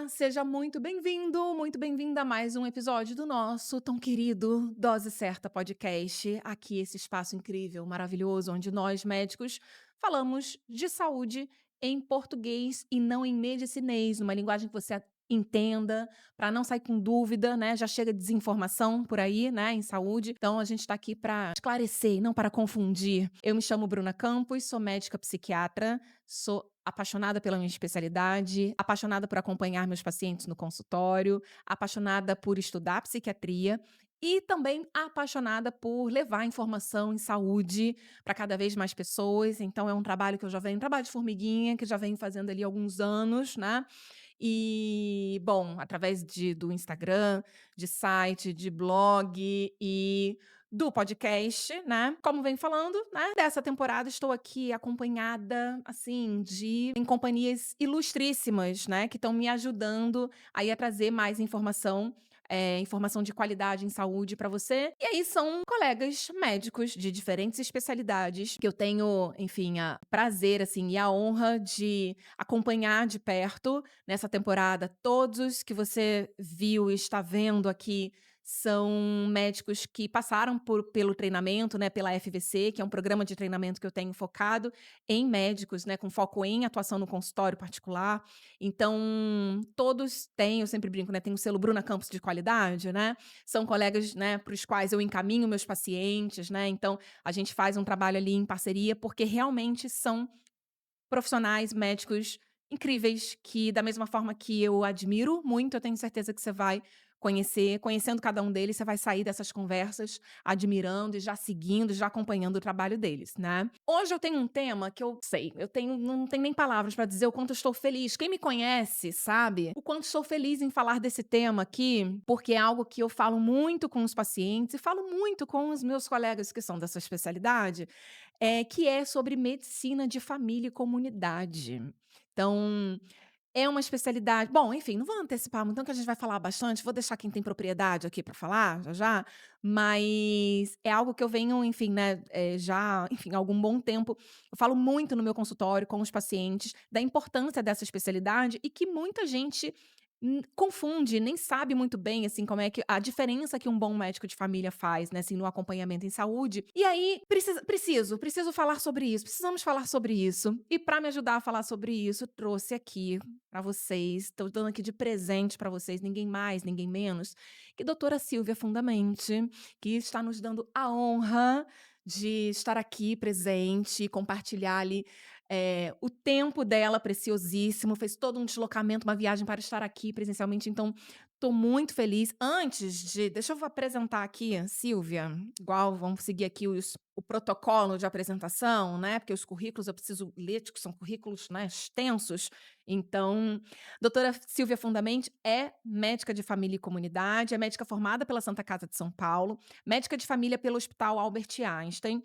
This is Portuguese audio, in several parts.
seja muito bem-vindo, muito bem-vinda a mais um episódio do nosso tão querido Dose Certa Podcast. Aqui, esse espaço incrível, maravilhoso, onde nós, médicos, falamos de saúde em português e não em medicinês, numa linguagem que você entenda, para não sair com dúvida, né? Já chega de desinformação por aí, né, em saúde. Então, a gente está aqui para esclarecer e não para confundir. Eu me chamo Bruna Campos, sou médica psiquiatra, sou apaixonada pela minha especialidade, apaixonada por acompanhar meus pacientes no consultório, apaixonada por estudar psiquiatria e também apaixonada por levar informação em saúde para cada vez mais pessoas. Então é um trabalho que eu já venho, um trabalho de formiguinha, que já venho fazendo ali há alguns anos, né? E, bom, através do Instagram, de site, de blog e do podcast, né? Como venho falando, né? Dessa temporada estou aqui acompanhada, assim, em companhias ilustríssimas, né? Que estão me ajudando aí a trazer mais informação, informação de qualidade em saúde para você. E aí são colegas médicos de diferentes especialidades que eu tenho, enfim, a prazer, assim, e a honra de acompanhar de perto nessa temporada. Todos que você viu e está vendo aqui são médicos que passaram pelo treinamento, né, pela FVC, que é um programa de treinamento que eu tenho focado em médicos, né, com foco em atuação no consultório particular. Então, todos têm, eu sempre brinco, né, tem o selo Bruna Campos de qualidade, né? São colegas, né, para os quais eu encaminho meus pacientes, né? Então, a gente faz um trabalho ali em parceria, porque realmente são profissionais médicos incríveis que, da mesma forma que eu admiro muito, eu tenho certeza que você vai conhecer. Conhecendo cada um deles, você vai sair dessas conversas admirando e já seguindo, já acompanhando o trabalho deles, né? Hoje eu tenho um tema que eu sei, não tenho nem palavras para dizer o quanto eu estou feliz. Quem me conhece sabe o quanto estou feliz em falar desse tema aqui, porque é algo que eu falo muito com os pacientes e falo muito com os meus colegas que são dessa especialidade, que é sobre medicina de família e comunidade. Então, é uma especialidade, bom, enfim, não vou antecipar muito, não, que a gente vai falar bastante, vou deixar quem tem propriedade aqui para falar já já, mas é algo que eu venho, enfim, né, já, enfim, há algum bom tempo, eu falo muito no meu consultório com os pacientes da importância dessa especialidade e que muita gente confunde, nem sabe muito bem, assim, como é que a diferença que um bom médico de família faz, né, assim, no acompanhamento em saúde. E aí, preciso falar sobre isso, precisamos falar sobre isso. E para me ajudar a falar sobre isso, trouxe aqui para vocês, estou dando aqui de presente para vocês, ninguém mais, ninguém menos, que doutora Silvia Fundamente, que está nos dando a honra de estar aqui presente e compartilhar ali o tempo dela preciosíssimo, fez todo um deslocamento, uma viagem para estar aqui presencialmente, então estou muito feliz. Deixa eu apresentar aqui a Silvia, igual vamos seguir aqui o protocolo de apresentação, né? Porque os currículos eu preciso ler, que são currículos, né, extensos. Então, doutora Silvia Fundamente é médica de família e comunidade, é médica formada pela Santa Casa de São Paulo, médica de família pelo Hospital Albert Einstein,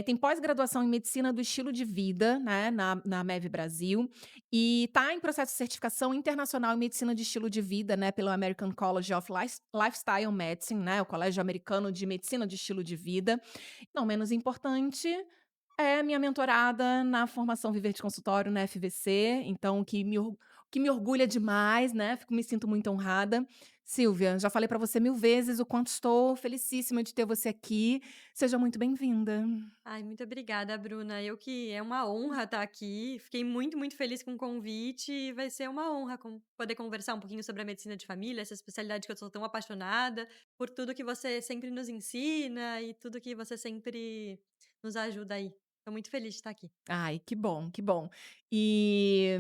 tem pós-graduação em medicina do estilo de vida, né, na MEV Brasil, e está em processo de certificação internacional em medicina de estilo de vida, né, pelo American College of Lifestyle Medicine, né, o Colégio Americano de Medicina de Estilo de Vida. Não menos importante, é minha mentorada na formação Viver de Consultório na FVC, então o que me orgulha demais, né, me sinto muito honrada. Silvia, já falei para você 1000 vezes o quanto estou felicíssima de ter você aqui. Seja muito bem-vinda. Ai, muito obrigada, Bruna. Eu que é uma honra estar aqui. Fiquei muito, muito feliz com o convite e vai ser uma honra poder conversar um pouquinho sobre a medicina de família, essa especialidade que eu sou tão apaixonada, por tudo que você sempre nos ensina e tudo que você sempre nos ajuda aí. Estou muito feliz de estar aqui. Ai, que bom, que bom. E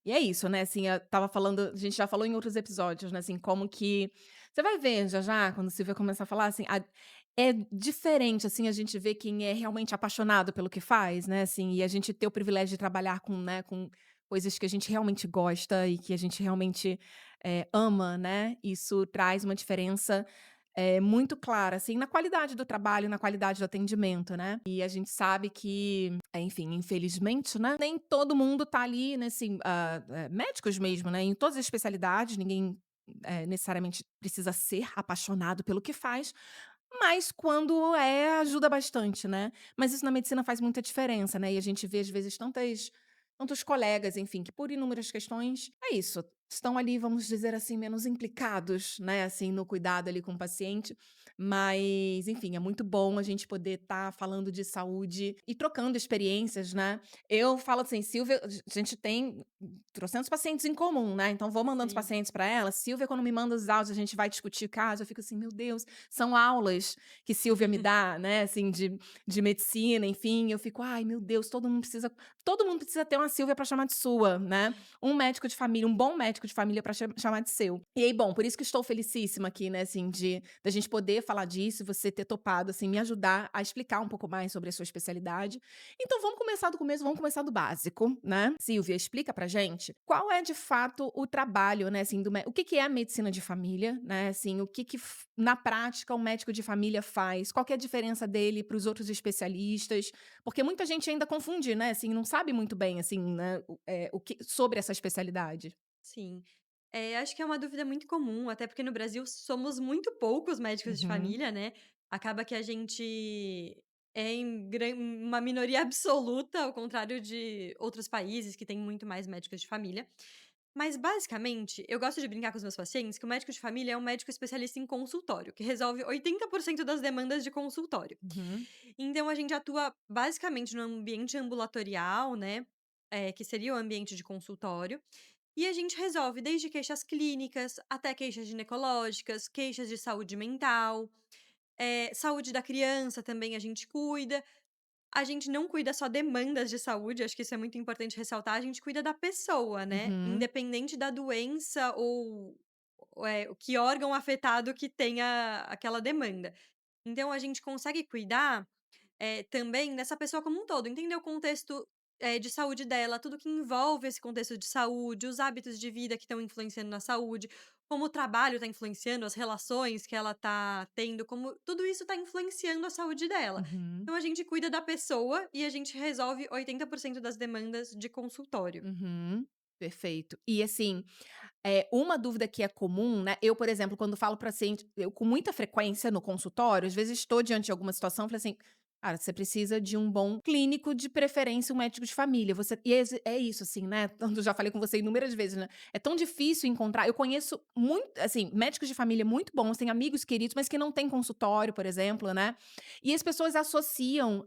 é isso, né, assim, eu estava falando, a gente já falou em outros episódios, né, assim, como que você vai ver já já, quando a Silvia começar a falar, assim, é diferente, assim, a gente vê quem é realmente apaixonado pelo que faz, né, assim, e a gente ter o privilégio de trabalhar com, né, com coisas que a gente realmente gosta e que a gente realmente, ama, né, isso traz uma diferença muito clara, assim, na qualidade do trabalho, na qualidade do atendimento, né. E a gente sabe que, enfim, infelizmente, né, nem todo mundo tá ali, né, assim, médicos mesmo, né, em todas as especialidades, ninguém, necessariamente precisa ser apaixonado pelo que faz, mas quando ajuda bastante, né. Mas isso na medicina faz muita diferença, né, e a gente vê às vezes tantos colegas, enfim, que por inúmeras questões é isso, estão ali, vamos dizer assim, menos implicados, né, assim, no cuidado ali com o paciente. Mas, enfim, é muito bom a gente poder estar falando de saúde e trocando experiências, né. Eu falo assim: "Silvia", a gente tem trocentos pacientes em comum, né, então vou mandando os Sim. pacientes para ela. Silvia, quando me manda os áudios, a gente vai discutir o caso, eu fico assim: "Meu Deus, são aulas que Silvia me dá, né, assim, de medicina", enfim, eu fico: "Ai, meu Deus, todo mundo precisa ter uma Silvia para chamar de sua", né. Um médico de família, um bom médico de família para chamar de seu. E aí, bom, por isso que estou felicíssima aqui, né, assim, de da gente poder falar disso, você ter topado, assim, me ajudar a explicar um pouco mais sobre a sua especialidade. Então vamos começar do começo, vamos começar do básico, né. Silvia, explica pra gente qual é de fato o trabalho, né, assim, o que que é a medicina de família, né, assim, o que que na prática o médico de família faz, qual que é a diferença dele para os outros especialistas, porque muita gente ainda confunde, né, assim, não sabe muito bem, assim, né, o que sobre essa especialidade. Sim. Acho que é uma dúvida muito comum, até porque no Brasil somos muito poucos médicos de Uhum, família, né. Acaba que a gente é em uma minoria absoluta, ao contrário de outros países que têm muito mais médicos de família. Mas, basicamente, eu gosto de brincar com os meus pacientes que o médico de família é um médico especialista em consultório, que resolve 80% das demandas de consultório. uhum, Então a gente atua basicamente no ambiente ambulatorial, né, que seria o ambiente de consultório, e a gente resolve desde queixas clínicas, até queixas ginecológicas, queixas de saúde mental, saúde da criança também a gente cuida. A gente não cuida só demandas de saúde, acho que isso é muito importante ressaltar, a gente cuida da pessoa, né, uhum, independente da doença ou o que órgão afetado que tenha aquela demanda. Então a gente consegue cuidar também dessa pessoa como um todo, entender o contexto, de saúde dela, tudo que envolve esse contexto de saúde, os hábitos de vida que estão influenciando na saúde, como o trabalho está influenciando, as relações que ela está tendo, como tudo isso está influenciando a saúde dela. uhum, Então a gente cuida da pessoa e a gente resolve 80% das demandas de consultório. uhum. Perfeito. E assim, uma dúvida que é comum, né, eu, por exemplo, quando falo para paciente eu com muita frequência no consultório, às vezes estou diante de alguma situação, eu falo assim: "Cara, você precisa de um bom clínico, de preferência um médico de família". Você e é isso, assim, né, tanto já falei com você inúmeras vezes, né, é tão difícil encontrar eu conheço muito assim, médicos de família muito bons, tenho amigos queridos, mas que não têm consultório, por exemplo, né, e as pessoas associam,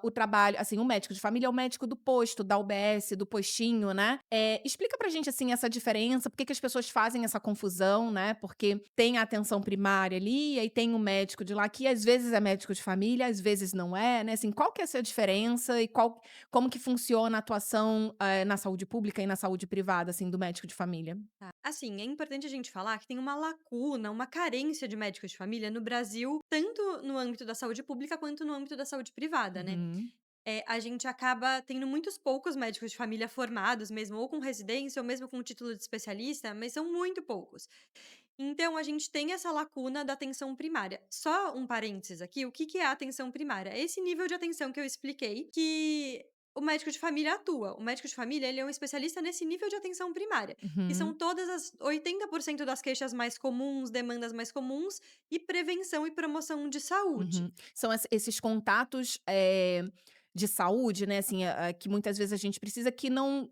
o trabalho assim, o médico de família é o médico do posto, da UBS, do postinho, né. Explica pra gente, assim, essa diferença, por que que as pessoas fazem essa confusão, né, porque tem a atenção primária ali, e aí tem o médico de lá que às vezes é médico de família, às vezes não é, né, assim, qual que é essa diferença e como que funciona a atuação, na saúde pública e na saúde privada, assim, do médico de família? Tá. Assim, é importante a gente falar que tem uma lacuna, uma carência de médicos de família no Brasil, tanto no âmbito da saúde pública quanto no âmbito da saúde privada, né. Uhum, A gente acaba tendo muitos poucos médicos de família formados mesmo, ou com residência, ou mesmo com título de especialista, mas são muito poucos. Então a gente tem essa lacuna da atenção primária. Só um parênteses aqui, o que que é a atenção primária? É esse nível de atenção que eu expliquei que o médico de família atua. O médico de família, ele é um especialista nesse nível de atenção primária, que são uhum, todas as 80% das queixas mais comuns, demandas mais comuns e prevenção e promoção de saúde. uhum. São esses contatos, de saúde, né, assim, que muitas vezes a gente precisa que não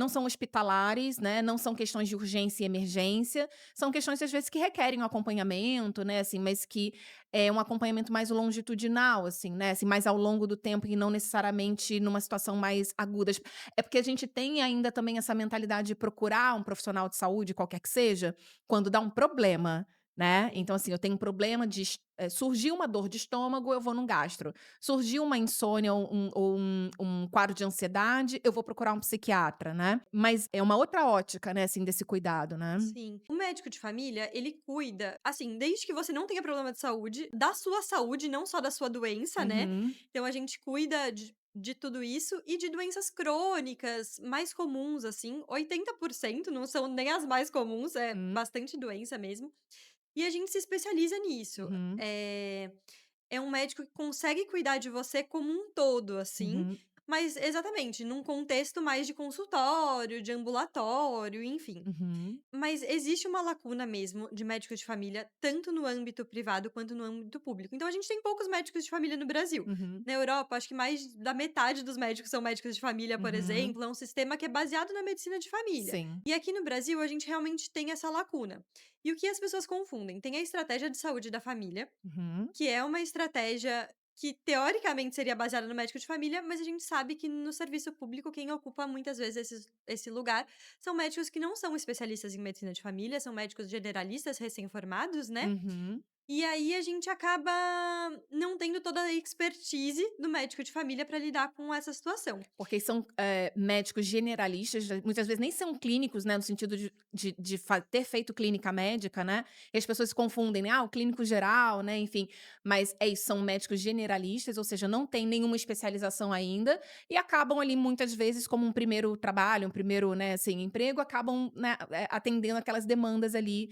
são hospitalares, né, não são questões de urgência e emergência, são questões às vezes que requerem um acompanhamento, né, assim, mas que é um acompanhamento mais longitudinal, assim, né, assim, mais ao longo do tempo e não necessariamente numa situação mais aguda. É porque a gente tem ainda também essa mentalidade de procurar um profissional de saúde, qualquer que seja, quando dá um problema, né. Sim. Então, assim, eu tenho um problema surgiu uma dor de estômago, eu vou num gastro. Surgiu uma insônia ou um quadro de ansiedade, eu vou procurar um psiquiatra, né. Mas é uma outra ótica, né, assim, desse cuidado, né. Sim. O médico de família, ele cuida, assim, desde que você não tenha problema de saúde, da sua saúde, não só da sua doença, né. Uhum, Então a gente cuida de tudo isso e de doenças crônicas mais comuns, assim, 80% não são nem as mais comuns, é hum, bastante doença mesmo, e a gente se especializa nisso. uhum, É um médico que consegue cuidar de você como um todo, assim, uhum. mas exatamente, num contexto mais de consultório, de ambulatório, enfim. Uhum, Mas existe uma lacuna mesmo de médico de família, tanto no âmbito privado quanto no âmbito público. Então a gente tem poucos médicos de família no Brasil. uhum, Na Europa, acho que mais da metade dos médicos são médicos de família, por uhum. exemplo. É um sistema que é baseado na medicina de família. Sim. E aqui no Brasil, a gente realmente tem essa lacuna. E o que as pessoas confundem? Tem a estratégia de saúde da família, Uhum, que é uma estratégia que teoricamente seria baseada no médico de família, mas a gente sabe que no serviço público quem ocupa muitas vezes esse lugar são médicos que não são especialistas em medicina de família, são médicos generalistas recém-formados, né? uhum. E aí a gente acaba não tendo toda a expertise do médico de família para lidar com essa situação. Porque são, médicos generalistas, muitas vezes nem são clínicos, né, no sentido de ter feito clínica médica, né, e as pessoas se confundem, né, o clínico geral, né, enfim. Mas é isso, são médicos generalistas, ou seja, não tem nenhuma especialização ainda, e acabam ali muitas vezes como um primeiro trabalho, um primeiro, né, assim, emprego, acabam, né, atendendo aquelas demandas ali,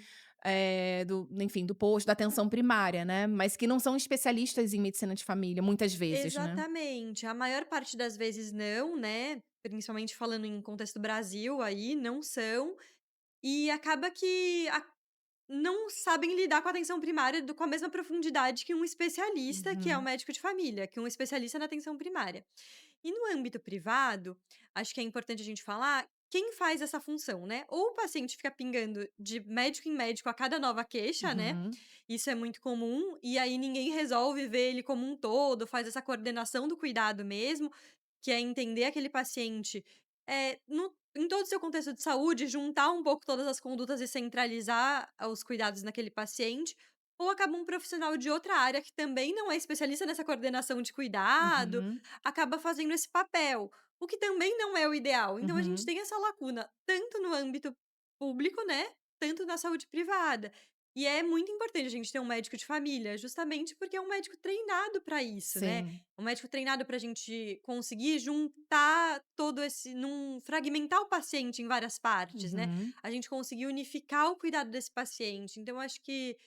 enfim, do posto, da atenção primária, né, mas que não são especialistas em medicina de família, muitas vezes, né. Exatamente. A maior parte das vezes não, né, principalmente falando em contexto Brasil aí, não são, e acaba que não sabem lidar com a atenção primária com a mesma profundidade que um especialista, que é o Uhum, médico de família, que um especialista na atenção primária. E no âmbito privado, acho que é importante a gente falar quem faz essa função, né? Ou o paciente fica pingando de médico em médico a cada nova queixa, né? uhum, Isso é muito comum, e aí ninguém resolve ver ele como um todo, faz essa coordenação do cuidado mesmo, que é entender aquele paciente em todo o seu contexto de saúde, juntar um pouco todas as condutas e centralizar os cuidados naquele paciente, ou acaba um profissional de outra área que também não é especialista nessa coordenação de cuidado, uhum. acaba fazendo esse papel, o que também não é o ideal. Então a gente Uhum. tem essa lacuna tanto no âmbito público, né, tanto na saúde privada. E é muito importante a gente ter um médico de família, justamente porque é um médico treinado para isso, né? Sim. Um médico treinado para a gente conseguir juntar todo esse, não fragmentar o paciente em várias partes, né? Uhum. A gente conseguir unificar o cuidado desse paciente. Então, eu acho que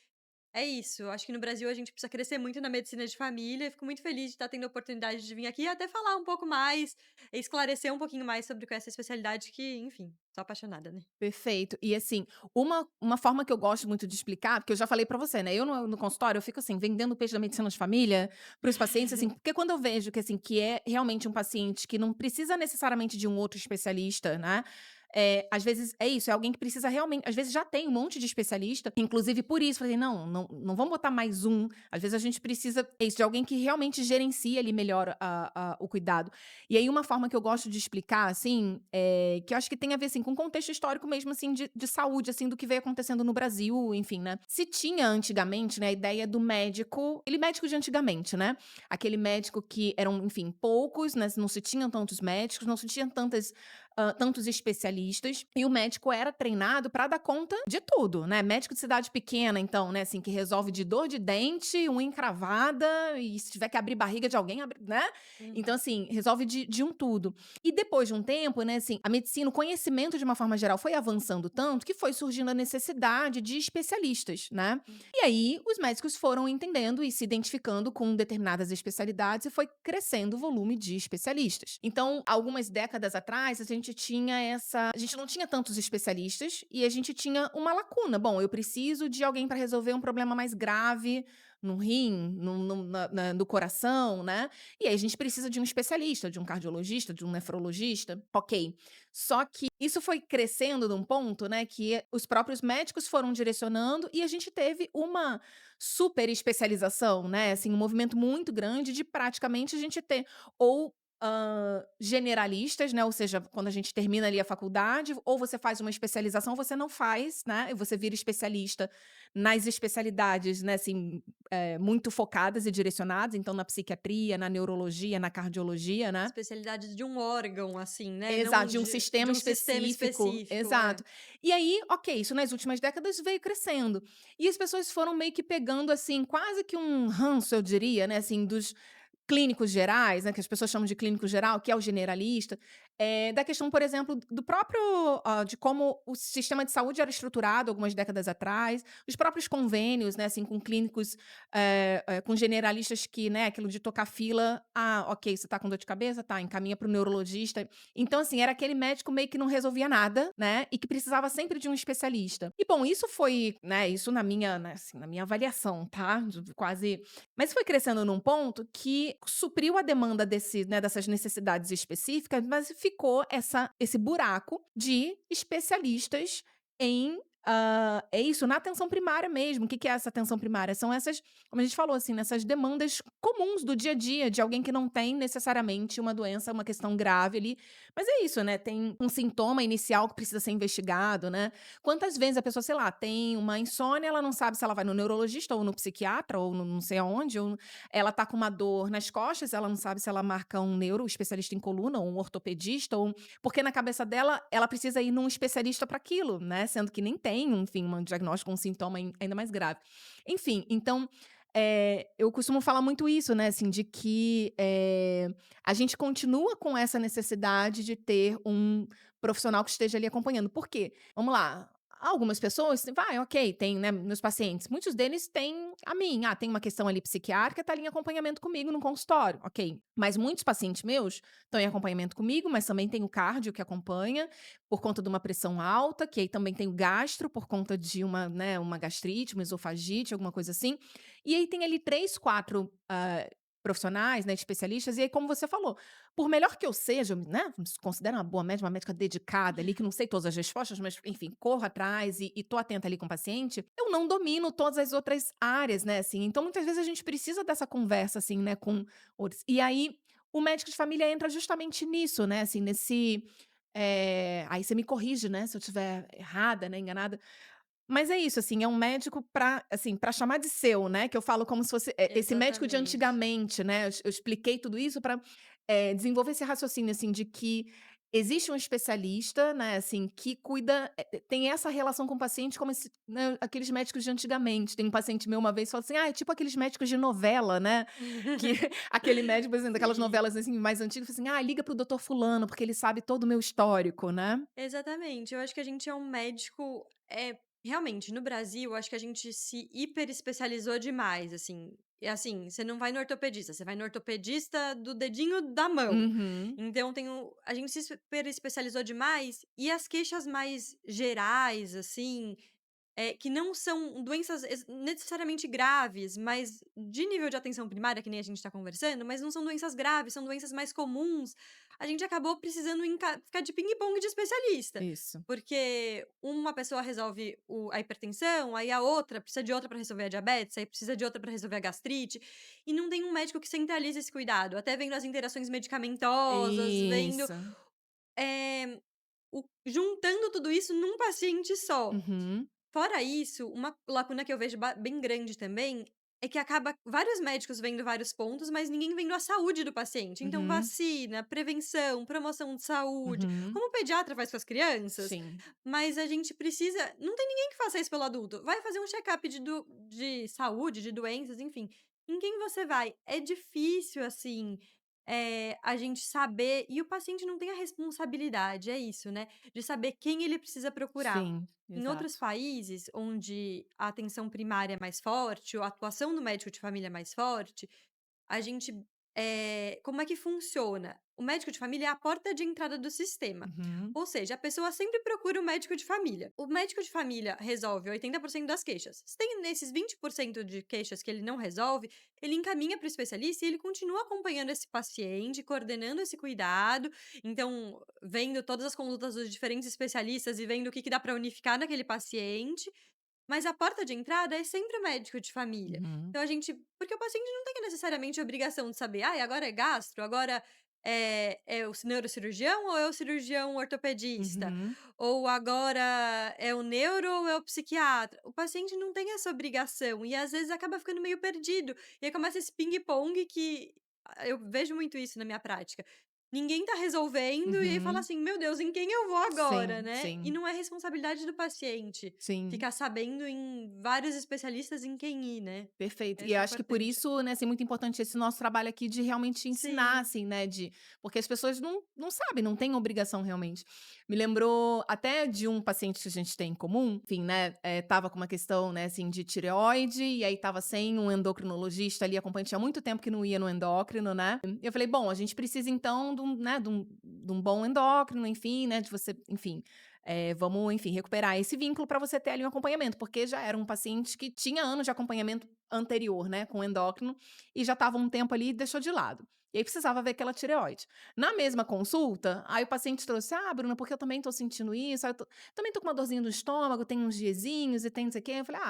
é isso. Eu acho que no Brasil a gente precisa crescer muito na medicina de família. Fico muito feliz de estar tendo a oportunidade de vir aqui e até falar um pouco mais, esclarecer um pouquinho mais sobre essa especialidade que, enfim, sou apaixonada, né? Perfeito. E assim, uma forma que eu gosto muito de explicar, porque eu já falei pra você, né, eu no consultório eu fico assim, vendendo o peixe da medicina de família para os pacientes, assim, porque quando eu vejo que, assim, que é realmente um paciente que não precisa necessariamente de um outro especialista, né, às vezes é isso, é alguém que precisa realmente às vezes já tem um monte de especialista, inclusive por isso, falei: "Não vamos botar mais um", às vezes a gente precisa é isso, de alguém que realmente gerencia ali melhor o cuidado. E aí uma forma que eu gosto de explicar, assim, que eu acho que tem a ver, assim, com o contexto histórico mesmo, assim, de saúde, assim, do que veio acontecendo no Brasil, enfim, né. Se tinha antigamente, né, a ideia do médico aquele médico de antigamente, né, aquele médico que eram, enfim, poucos, né, não se tinham tantos médicos, não se tinha tantos especialistas, e o médico era treinado para dar conta de tudo, né. Médico de cidade pequena, então, né, assim, que resolve de dor de dente, unha encravada e se tiver que abrir barriga de alguém, abre, né. Então, Uhum. assim, resolve de um tudo. E depois de um tempo, né, assim, a medicina, o conhecimento de uma forma geral foi avançando tanto que foi surgindo a necessidade de especialistas, né. Hum. E aí os médicos foram entendendo e se identificando com determinadas especialidades e foi crescendo o volume de especialistas. Então, algumas décadas atrás, a gente não tinha tantos especialistas e a gente tinha uma lacuna. Bom, eu preciso de alguém para resolver um problema mais grave no rim, no coração, né. E aí a gente precisa de um especialista, de um cardiologista, de um nefrologista, ok. Só que isso foi crescendo num ponto, né, que os próprios médicos foram direcionando e a gente teve uma super especialização, né, assim, um movimento muito grande de praticamente a gente ter ou, generalistas, né, ou seja, quando a gente termina ali a faculdade, ou você faz uma especialização ou você não faz, né, e você vira especialista nas especialidades, né, assim, muito focadas e direcionadas, então na psiquiatria, na neurologia, na cardiologia, né. Especialidade de um órgão, assim, né, não Exato, de um de sistema um sistema específico, específico, é. exato. E aí, ok, isso nas últimas décadas veio crescendo. E as pessoas foram meio que pegando, assim, quase que um ranço, eu diria, né, assim, clínicos gerais, né, que as pessoas chamam de clínico geral, que é o generalista, da questão, por exemplo, do próprio, de como o sistema de saúde era estruturado algumas décadas atrás, os próprios convênios, né, assim, com clínicos, com generalistas que, né, aquilo de tocar fila, "Ah, ok, você tá com dor de cabeça? Tá, encaminha para o neurologista". Então, assim, era aquele médico meio que não resolvia nada, né, e que precisava sempre de um especialista. E bom, isso foi, né, isso na minha, né, assim, na minha avaliação, tá, de quase, mas foi crescendo num ponto que supriu a demanda dessas necessidades específicas, mas ficou esse buraco de especialistas em, é isso, na atenção primária mesmo. O que que é essa atenção primária? São essas, como a gente falou, assim, nessas demandas comuns do dia a dia, de alguém que não tem necessariamente uma doença, uma questão grave ali, mas é isso, né, tem um sintoma inicial que precisa ser investigado, né. Quantas vezes a pessoa, sei lá, tem uma insônia, ela não sabe se ela vai no neurologista ou no psiquiatra ou no não sei aonde, ou ela tá com uma dor nas costas, ela não sabe se ela marca um especialista em coluna ou um ortopedista, porque na cabeça dela, ela precisa ir num especialista para aquilo, né, sendo que nem tem, enfim, um diagnóstico, um sintoma ainda mais grave. Enfim, então, eu costumo falar muito isso, né, assim, de que, a gente continua com essa necessidade de ter um profissional que esteja ali acompanhando. Por quê? Vamos lá, algumas pessoas, vai, ok, tem, né, meus pacientes, muitos deles têm a mim. Tem uma questão ali psiquiátrica, tá ali em acompanhamento comigo no consultório, ok. Mas muitos pacientes meus estão em acompanhamento comigo, mas também tem o cardio que acompanha, por conta de uma pressão alta, que aí também tem o gastro, por conta de uma, né, uma gastrite, uma esofagite, alguma coisa assim. E aí tem ali 3, 4 profissionais, né, especialistas, e aí, como você falou, por melhor que eu seja, né, me considero uma boa médica, uma médica dedicada ali, que não sei todas as respostas, mas enfim, corro atrás e tô atenta ali com o paciente, eu não domino todas as outras áreas, né, assim. Então muitas vezes a gente precisa dessa conversa, assim, né, com outros. E aí, o médico de família entra justamente nisso, né, assim, aí você me corrige, né, se eu estiver errada, né, enganada, mas é isso, assim, é um médico para, assim, para chamar de seu, né, que eu falo como se fosse, esse médico de Exatamente. antigamente, né, eu expliquei tudo isso para desenvolver esse raciocínio, assim, de que existe um especialista, né, assim, que cuida, tem essa relação com o paciente como esse, né, aqueles médicos de antigamente. Tem um paciente meu uma vez falou assim: "Ah, é tipo aqueles médicos de novela, né", que aquele médico, por exemplo, daquelas Sim. novelas, assim, mais antigas, falou assim: "Ah, liga para o doutor fulano, porque ele sabe todo o meu histórico", né. Exatamente, eu acho que a gente é um médico, realmente, no Brasil, eu acho que a gente se hiperespecializou demais, assim. E assim, você não vai no ortopedista, você vai no ortopedista do dedinho da mão. Uhum. Então a gente se especializou demais e as queixas mais gerais, assim, que não são doenças necessariamente graves, mas de nível de atenção primária, que nem a gente está conversando, mas não são doenças graves, são doenças mais comuns. A gente acabou precisando ficar de ping-pong de especialista. Isso. Porque uma pessoa resolve a hipertensão, aí a outra precisa de outra para resolver a diabetes, aí precisa de outra para resolver a gastrite. E não tem um médico que centralize esse cuidado, até vendo as interações medicamentosas, vendo. Isso. eh, juntando tudo isso num paciente só. Uhum. Fora isso, uma lacuna que eu vejo bem grande também, é que acaba vários médicos vendo vários pontos, mas ninguém vendo a saúde do paciente. Então, Uhum. vacina, prevenção, promoção de saúde, Uhum. como o pediatra faz com as crianças, Sim. mas a gente precisa. Não tem ninguém que faça isso pelo adulto. Vai fazer um check-up de saúde, de doenças, enfim. Em quem você vai? É difícil, assim, a gente saber. E o paciente não tem a responsabilidade, é isso, né? De saber quem ele precisa procurar. Sim, Em outros exato. países onde a atenção primária é mais forte, ou a atuação do médico de família é mais forte, a gente, como é que funciona? O médico de família é a porta de entrada do sistema. Uhum. Ou seja, a pessoa sempre procura o médico de família. O médico de família resolve 80% das queixas. Se tem nesses 20% de queixas que ele não resolve, ele encaminha para o especialista e ele continua acompanhando esse paciente, coordenando esse cuidado. Então, vendo todas as condutas dos diferentes especialistas e vendo o que dá para unificar naquele paciente. Mas a porta de entrada é sempre o médico de família. Uhum. Então a gente, porque o paciente não tem necessariamente a obrigação de saber: "Ai, agora é gastro, agora é o neurocirurgião ou é o cirurgião ortopedista? Uhum. Ou agora é o neuro ou é o psiquiatra?". O paciente não tem essa obrigação e às vezes acaba ficando meio perdido. E aí começa esse pingue-pongue que eu vejo muito isso na minha prática. ninguém tá resolvendo, e aí fala Uhum. assim: "Meu Deus, em quem eu vou agora?", Sim, né. E sim, não é responsabilidade do paciente sim. ficar sabendo em vários especialistas em quem ir, né. Perfeito. E Essa eu é acho que por importante. isso, né, assim, muito importante esse nosso trabalho aqui de realmente ensinar, Sim. assim, né, de porque as pessoas não sabem, não têm obrigação realmente. Me lembrou até de um paciente que a gente tem em comum, enfim, né, estava com uma questão, né, assim, de tireoide, e aí estava sem um endocrinologista ali acompanhando, tinha muito tempo que não ia no endócrino, né. E eu falei: "Bom, a gente precisa então de um, né, de um bom endócrino, enfim, né, de você, enfim, vamos, enfim, recuperar esse vínculo para você ter ali um acompanhamento", porque já era um paciente que tinha anos de acompanhamento anterior, né, com endócrino, e já estava um tempo ali e deixou de lado. E aí precisava ver aquela tireoide. Na mesma consulta, aí o paciente trouxe: "Ah, Bruna, porque eu também tô sentindo isso, aí eu também tô com uma dorzinha no estômago, tem uns diezinhos e tem não sei o quê". Eu falei: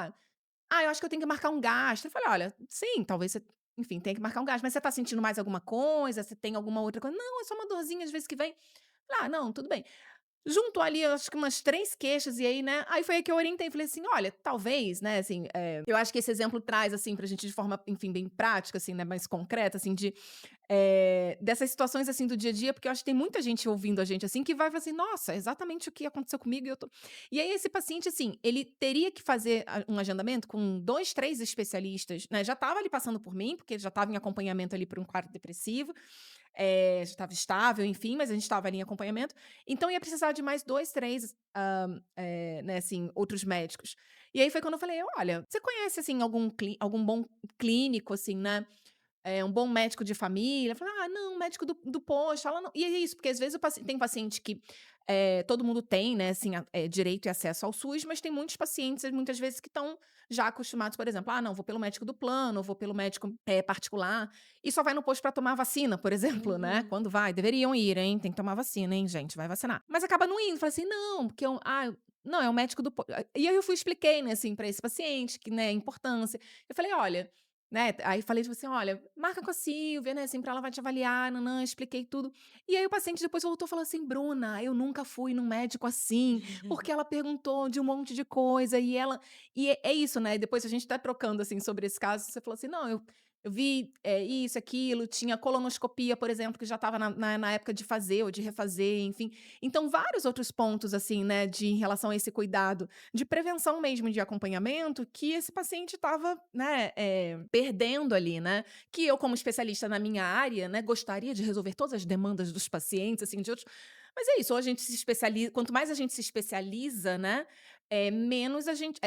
eu acho que eu tenho que marcar um gastro". Eu falei: "Olha, sim, talvez você, enfim, tenha que marcar um gastro, mas você tá sentindo mais alguma coisa? Você tem alguma outra coisa?". "Não, é só uma dorzinha às vezes que vem". Falei: "Ah, não, tudo bem". Juntou ali, eu acho que umas 3 queixas, e aí, né, aí foi aí que eu orientei, falei assim: "Olha, talvez, né, assim, eu acho que esse exemplo traz, assim, pra gente de forma, enfim, bem prática, assim, né, mais concreta, assim, dessas situações, assim, do dia a dia, porque eu acho que tem muita gente ouvindo a gente, assim, que vai falar assim: "Nossa, é exatamente o que aconteceu comigo e eu tô". E aí esse paciente, assim, ele teria que fazer um agendamento com 2, 3 especialistas, né, já estava ali passando por mim, porque ele já estava em acompanhamento ali por um quadro depressivo, já estava estável, enfim, mas a gente estava ali em acompanhamento, então ia precisar de mais 2, 3, né, assim, outros médicos. E aí foi quando eu falei: "Olha, você conhece, assim, algum bom clínico, assim, né, um bom médico de família?". Falei: "Ah, não, médico do posto". Ela não, e é isso, porque às vezes tem paciente que, todo mundo tem, né, assim, direito e acesso ao SUS, mas tem muitos pacientes, muitas vezes, que estão já acostumados, por exemplo: "Ah, não, vou pelo médico do plano, ou vou pelo médico, particular", e só vai no posto para tomar vacina, por exemplo, né, Uhum. quando vai. Deveriam ir, hein, tem que tomar vacina, hein, gente, vai vacinar. Mas acaba não indo, fala assim: "Não, porque não, é o médico do po". E aí eu expliquei, né, assim, para esse paciente que, né, a importância. Eu falei: "Olha", né, aí falei tipo assim: "Olha, marca com a Silvia, né, assim, pra ela vai te avaliar, nã expliquei tudo". E aí o paciente depois voltou e falou assim: "Bruna, eu nunca fui num médico assim, porque ela perguntou de um monte de coisa e ela". E é isso, né, e depois a gente tá trocando, assim, sobre esse caso, você falou assim: "Não, eu vi, isso, aquilo", tinha colonoscopia, por exemplo, que já estava na época de fazer ou de refazer, enfim. Então vários outros pontos, assim, né, de em relação a esse cuidado de prevenção mesmo, de acompanhamento, que esse paciente estava, né, perdendo ali, né, que eu como especialista na minha área, né, gostaria de resolver todas as demandas dos pacientes, assim, de outros, mas é isso, ou a gente se especializa, quanto mais a gente se especializa, né, menos a gente,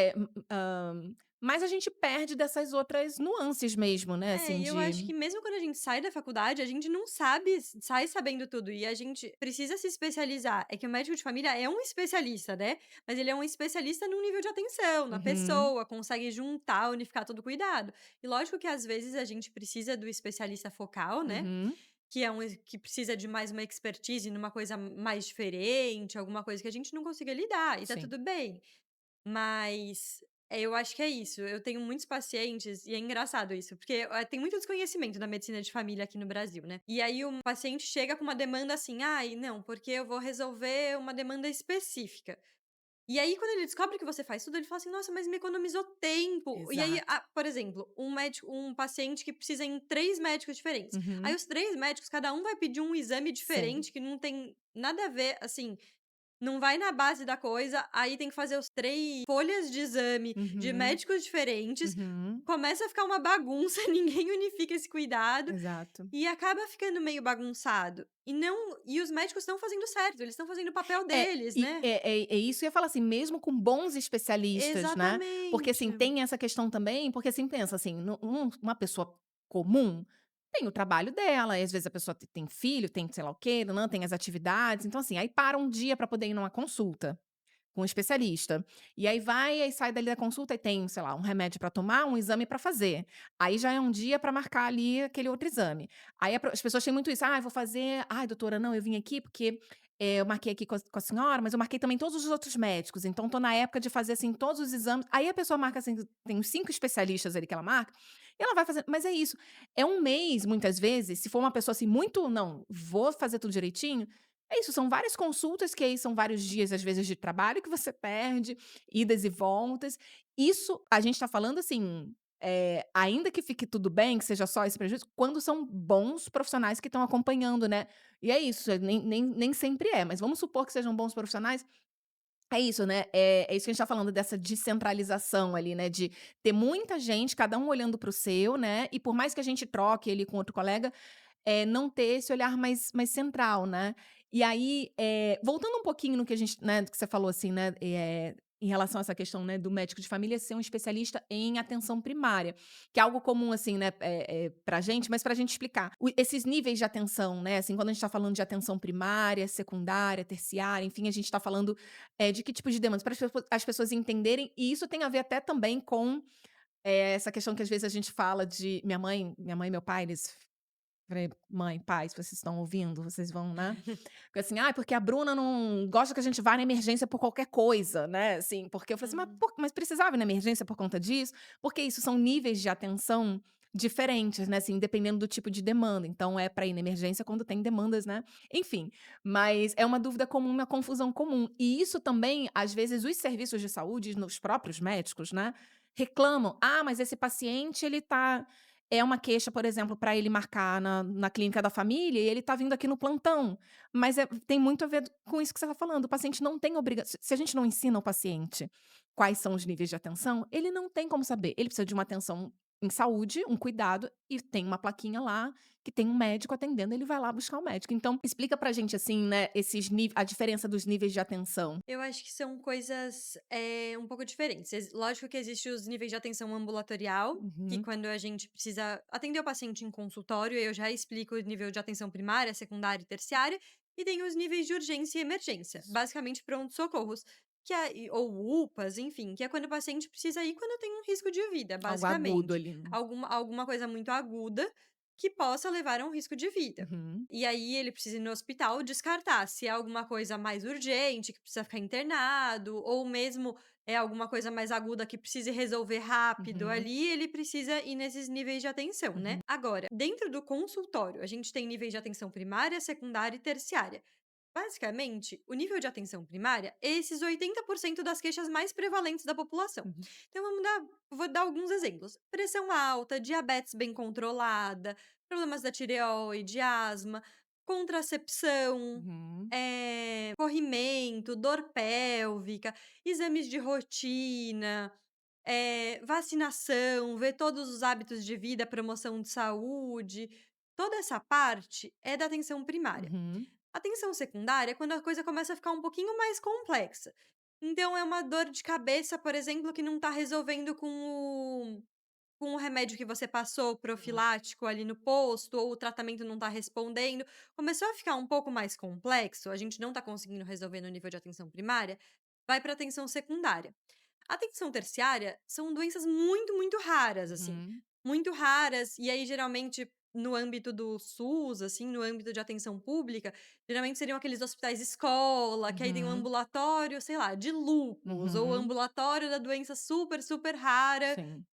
mais a gente perde dessas outras nuances mesmo, né, É, assim, e eu acho de que mesmo quando a gente sai da faculdade, a gente não sabe sai sabendo tudo, e a gente precisa se especializar. É que o médico de família é um especialista, né, mas ele é um especialista num nível de atenção, na uhum, pessoa, consegue juntar, unificar todo o cuidado. E lógico que às vezes a gente precisa do especialista focal, né, uhum, que é que precisa de mais uma expertise numa coisa mais diferente, alguma coisa que a gente não consiga lidar, e tá sim. tudo bem. Mas, eu acho que é isso, eu tenho muitos pacientes e é engraçado isso, porque, tem muito desconhecimento da medicina de família aqui no Brasil, né. E aí um paciente chega com uma demanda assim: "Ai, não, porque eu vou resolver uma demanda específica". E aí quando ele descobre que você faz tudo, ele fala assim: "Nossa, mas me economizou tempo". E aí, Exato. por exemplo, um paciente que precisa ir em 3 médicos diferentes. Aí Uhum. os 3 médicos, cada um vai pedir um exame Sim. diferente que não tem nada a ver, assim, não vai na base da coisa, aí tem que fazer os 3 folhas de exame de Uhum. médicos diferentes, Uhum. começa a ficar uma bagunça, ninguém unifica esse cuidado, Exato. e acaba ficando meio bagunçado. E os médicos estão fazendo certo, eles estão fazendo o papel É, deles, e né. é isso que eu ia falar, assim, mesmo com bons especialistas, né, porque, assim, Exatamente. tem essa questão também, porque, assim, pensa assim, uma pessoa comum tem o trabalho dela, e às vezes a pessoa tem filho, tem sei lá o quê, nã tem as atividades, então, assim, aí para um dia para poder ir numa consulta com um especialista. E aí vai, aí sai dali da consulta e tem, sei lá, um remédio para tomar, um exame para fazer. Aí já é um dia para marcar ali aquele outro exame. Aí as pessoas têm muito isso: "Ah, eu vou fazer, ai doutora, não, eu vim aqui porque, eu marquei aqui com a senhora, mas eu marquei também todos os outros médicos, então tô na época de fazer, assim, todos os exames". Aí a pessoa marca, assim, tem uns 5 especialistas ali que ela marca, e ela vai fazendo, mas é isso, é um mês, muitas vezes, se for uma pessoa, assim, muito: "Não, vou fazer tudo direitinho", é isso, são várias consultas, que aí são vários dias, às vezes, de trabalho que você perde, idas e voltas. Isso a gente tá falando, assim, ainda que fique tudo bem, que seja só esse prejuízo, quando são bons profissionais que estão acompanhando, né. E é isso, nem sempre é, mas vamos supor que sejam bons profissionais, é isso, né, é isso que a gente tá falando dessa descentralização ali, né, de ter muita gente, cada um olhando para o seu, né, e por mais que a gente troque ali com outro colega, não ter esse olhar mais central, né. E aí, voltando um pouquinho no que a gente, né, do que você falou, assim, né, em relação a essa questão, né, do médico de família ser um especialista em atenção primária, que é algo comum, assim, né, pra gente, mas pra gente explicar. Esses níveis de atenção, né, assim, quando a gente tá falando de atenção primária, secundária, terciária, enfim, a gente tá falando, de que tipo de demandas, para as pessoas entenderem, e isso tem a ver até também com, essa questão que às vezes a gente fala de minha mãe e meu pai, eles falei: "Mãe, pai, se vocês estão ouvindo, vocês vão, né". Fica assim: "Ai, porque a Bruna não gosta que a gente vá na emergência por qualquer coisa", né, assim, porque eu falei assim: Uhum. Mas precisava ir na emergência por conta disso?". Porque isso são níveis de atenção diferentes, né, assim, dependendo do tipo de demanda. Então é para ir na emergência quando tem demandas, né, enfim. Mas é uma dúvida comum, uma confusão comum. E isso também, às vezes, os serviços de saúde, nos próprios médicos, né, reclamam: "Ah, mas esse paciente ele tá". É uma queixa, por exemplo, para ele marcar na clínica da família e ele tá vindo aqui no plantão, mas tem muito a ver com isso que você tá falando, o paciente não tem se a gente não ensina o paciente quais são os níveis de atenção, ele não tem como saber. Ele precisa de uma atenção em saúde, um cuidado, e tem uma plaquinha lá que tem um médico atendendo, ele vai lá buscar o médico. Então, explica pra gente, assim, né, a diferença dos níveis de atenção. Eu acho que são coisas, um pouco diferentes. Lógico que existe os níveis de atenção ambulatorial, que Uhum, quando a gente precisa atender o paciente em consultório, eu já explico o nível de atenção primária, secundária e terciária, e tem os níveis de urgência e emergência, isso. basicamente pronto-socorros, ou UPAs, enfim, que é quando o paciente precisa ir quando tem um risco de vida, Algo agudo basicamente. ali, né. Alguma coisa muito aguda que possa levar a um risco de vida. Uhum, E aí ele precisa ir no hospital descartar se é alguma coisa mais urgente, que precisa ficar internado, ou mesmo é alguma coisa mais aguda que precise resolver rápido uhum, ali, ele precisa ir nesses níveis de atenção, né. uhum, Agora, dentro do consultório, a gente tem níveis de atenção primária, secundária e terciária. Basicamente, o nível de atenção primária é esses 80% das queixas mais prevalentes da população. uhum, Então vou dar alguns exemplos: pressão alta, diabetes bem controlada, problemas da tireoide, asma, contracepção, uhum, corrimento, dor pélvica, exames de rotina, vacinação, ver todos os hábitos de vida, promoção de saúde. Toda essa parte é da atenção primária. uhum, Atenção secundária é quando a coisa começa a ficar um pouquinho mais complexa. Então é uma dor de cabeça, por exemplo, que não está resolvendo com o remédio que você passou uhum, profilático ali no posto, ou o tratamento não está respondendo. Começou a ficar um pouco mais complexo, a gente não está conseguindo resolver no nível de atenção primária, vai para atenção secundária. Atenção terciária são doenças muito, muito raras, assim, uhum, muito raras, e aí geralmente no âmbito do SUS, assim, no âmbito de atenção pública, geralmente seriam aqueles hospitais escola, que aí tem um uhum, ambulatório, sei lá, de lúpus, ou uhum. ambulatório da doença super, super rara. Sim.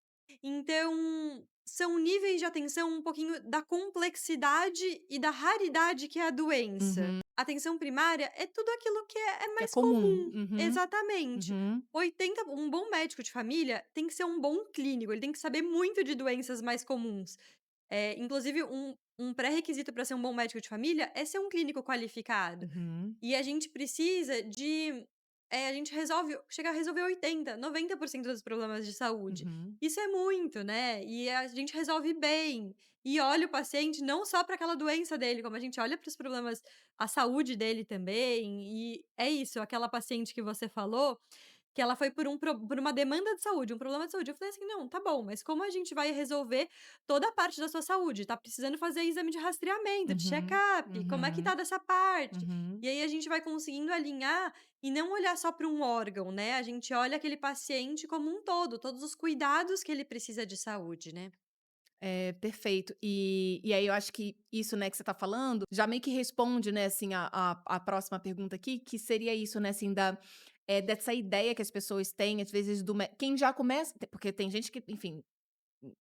Então, são níveis de atenção um pouquinho da complexidade e da raridade que é a doença. Uhum. Atenção primária é tudo aquilo que é Que é mais comum. comum. Uhum, Exatamente. uhum, Um bom médico de família tem que ser um bom clínico, ele tem que saber muito de doenças mais comuns. Inclusive, um pré-requisito para ser um bom médico de família é ser um clínico qualificado. uhum, E a gente precisa de a gente chega a resolver 80, 90% dos problemas de saúde. uhum, Isso é muito, né, e a gente resolve bem. E olha o paciente não só para aquela doença dele, como a gente olha para os problemas, a saúde dele também, e é isso, aquela paciente que você falou, que ela foi por uma demanda de saúde, um problema de saúde. Eu falei assim: "Não, tá bom, mas como a gente vai resolver toda a parte da sua saúde? Tá precisando fazer exame de rastreamento, de uhum, check-up, como é que uhum, tá dessa parte?". uhum. E aí a gente vai conseguindo alinhar e não olhar só para um órgão, né, a gente olha aquele paciente como um todo, todos os cuidados que ele precisa de saúde, né. É, perfeito. E aí eu acho que isso, né, que você tá falando, já meio que responde, né, assim, a próxima pergunta aqui, que seria isso, né, assim, dessa ideia que as pessoas têm, às vezes, quem já começa porque tem gente que, enfim,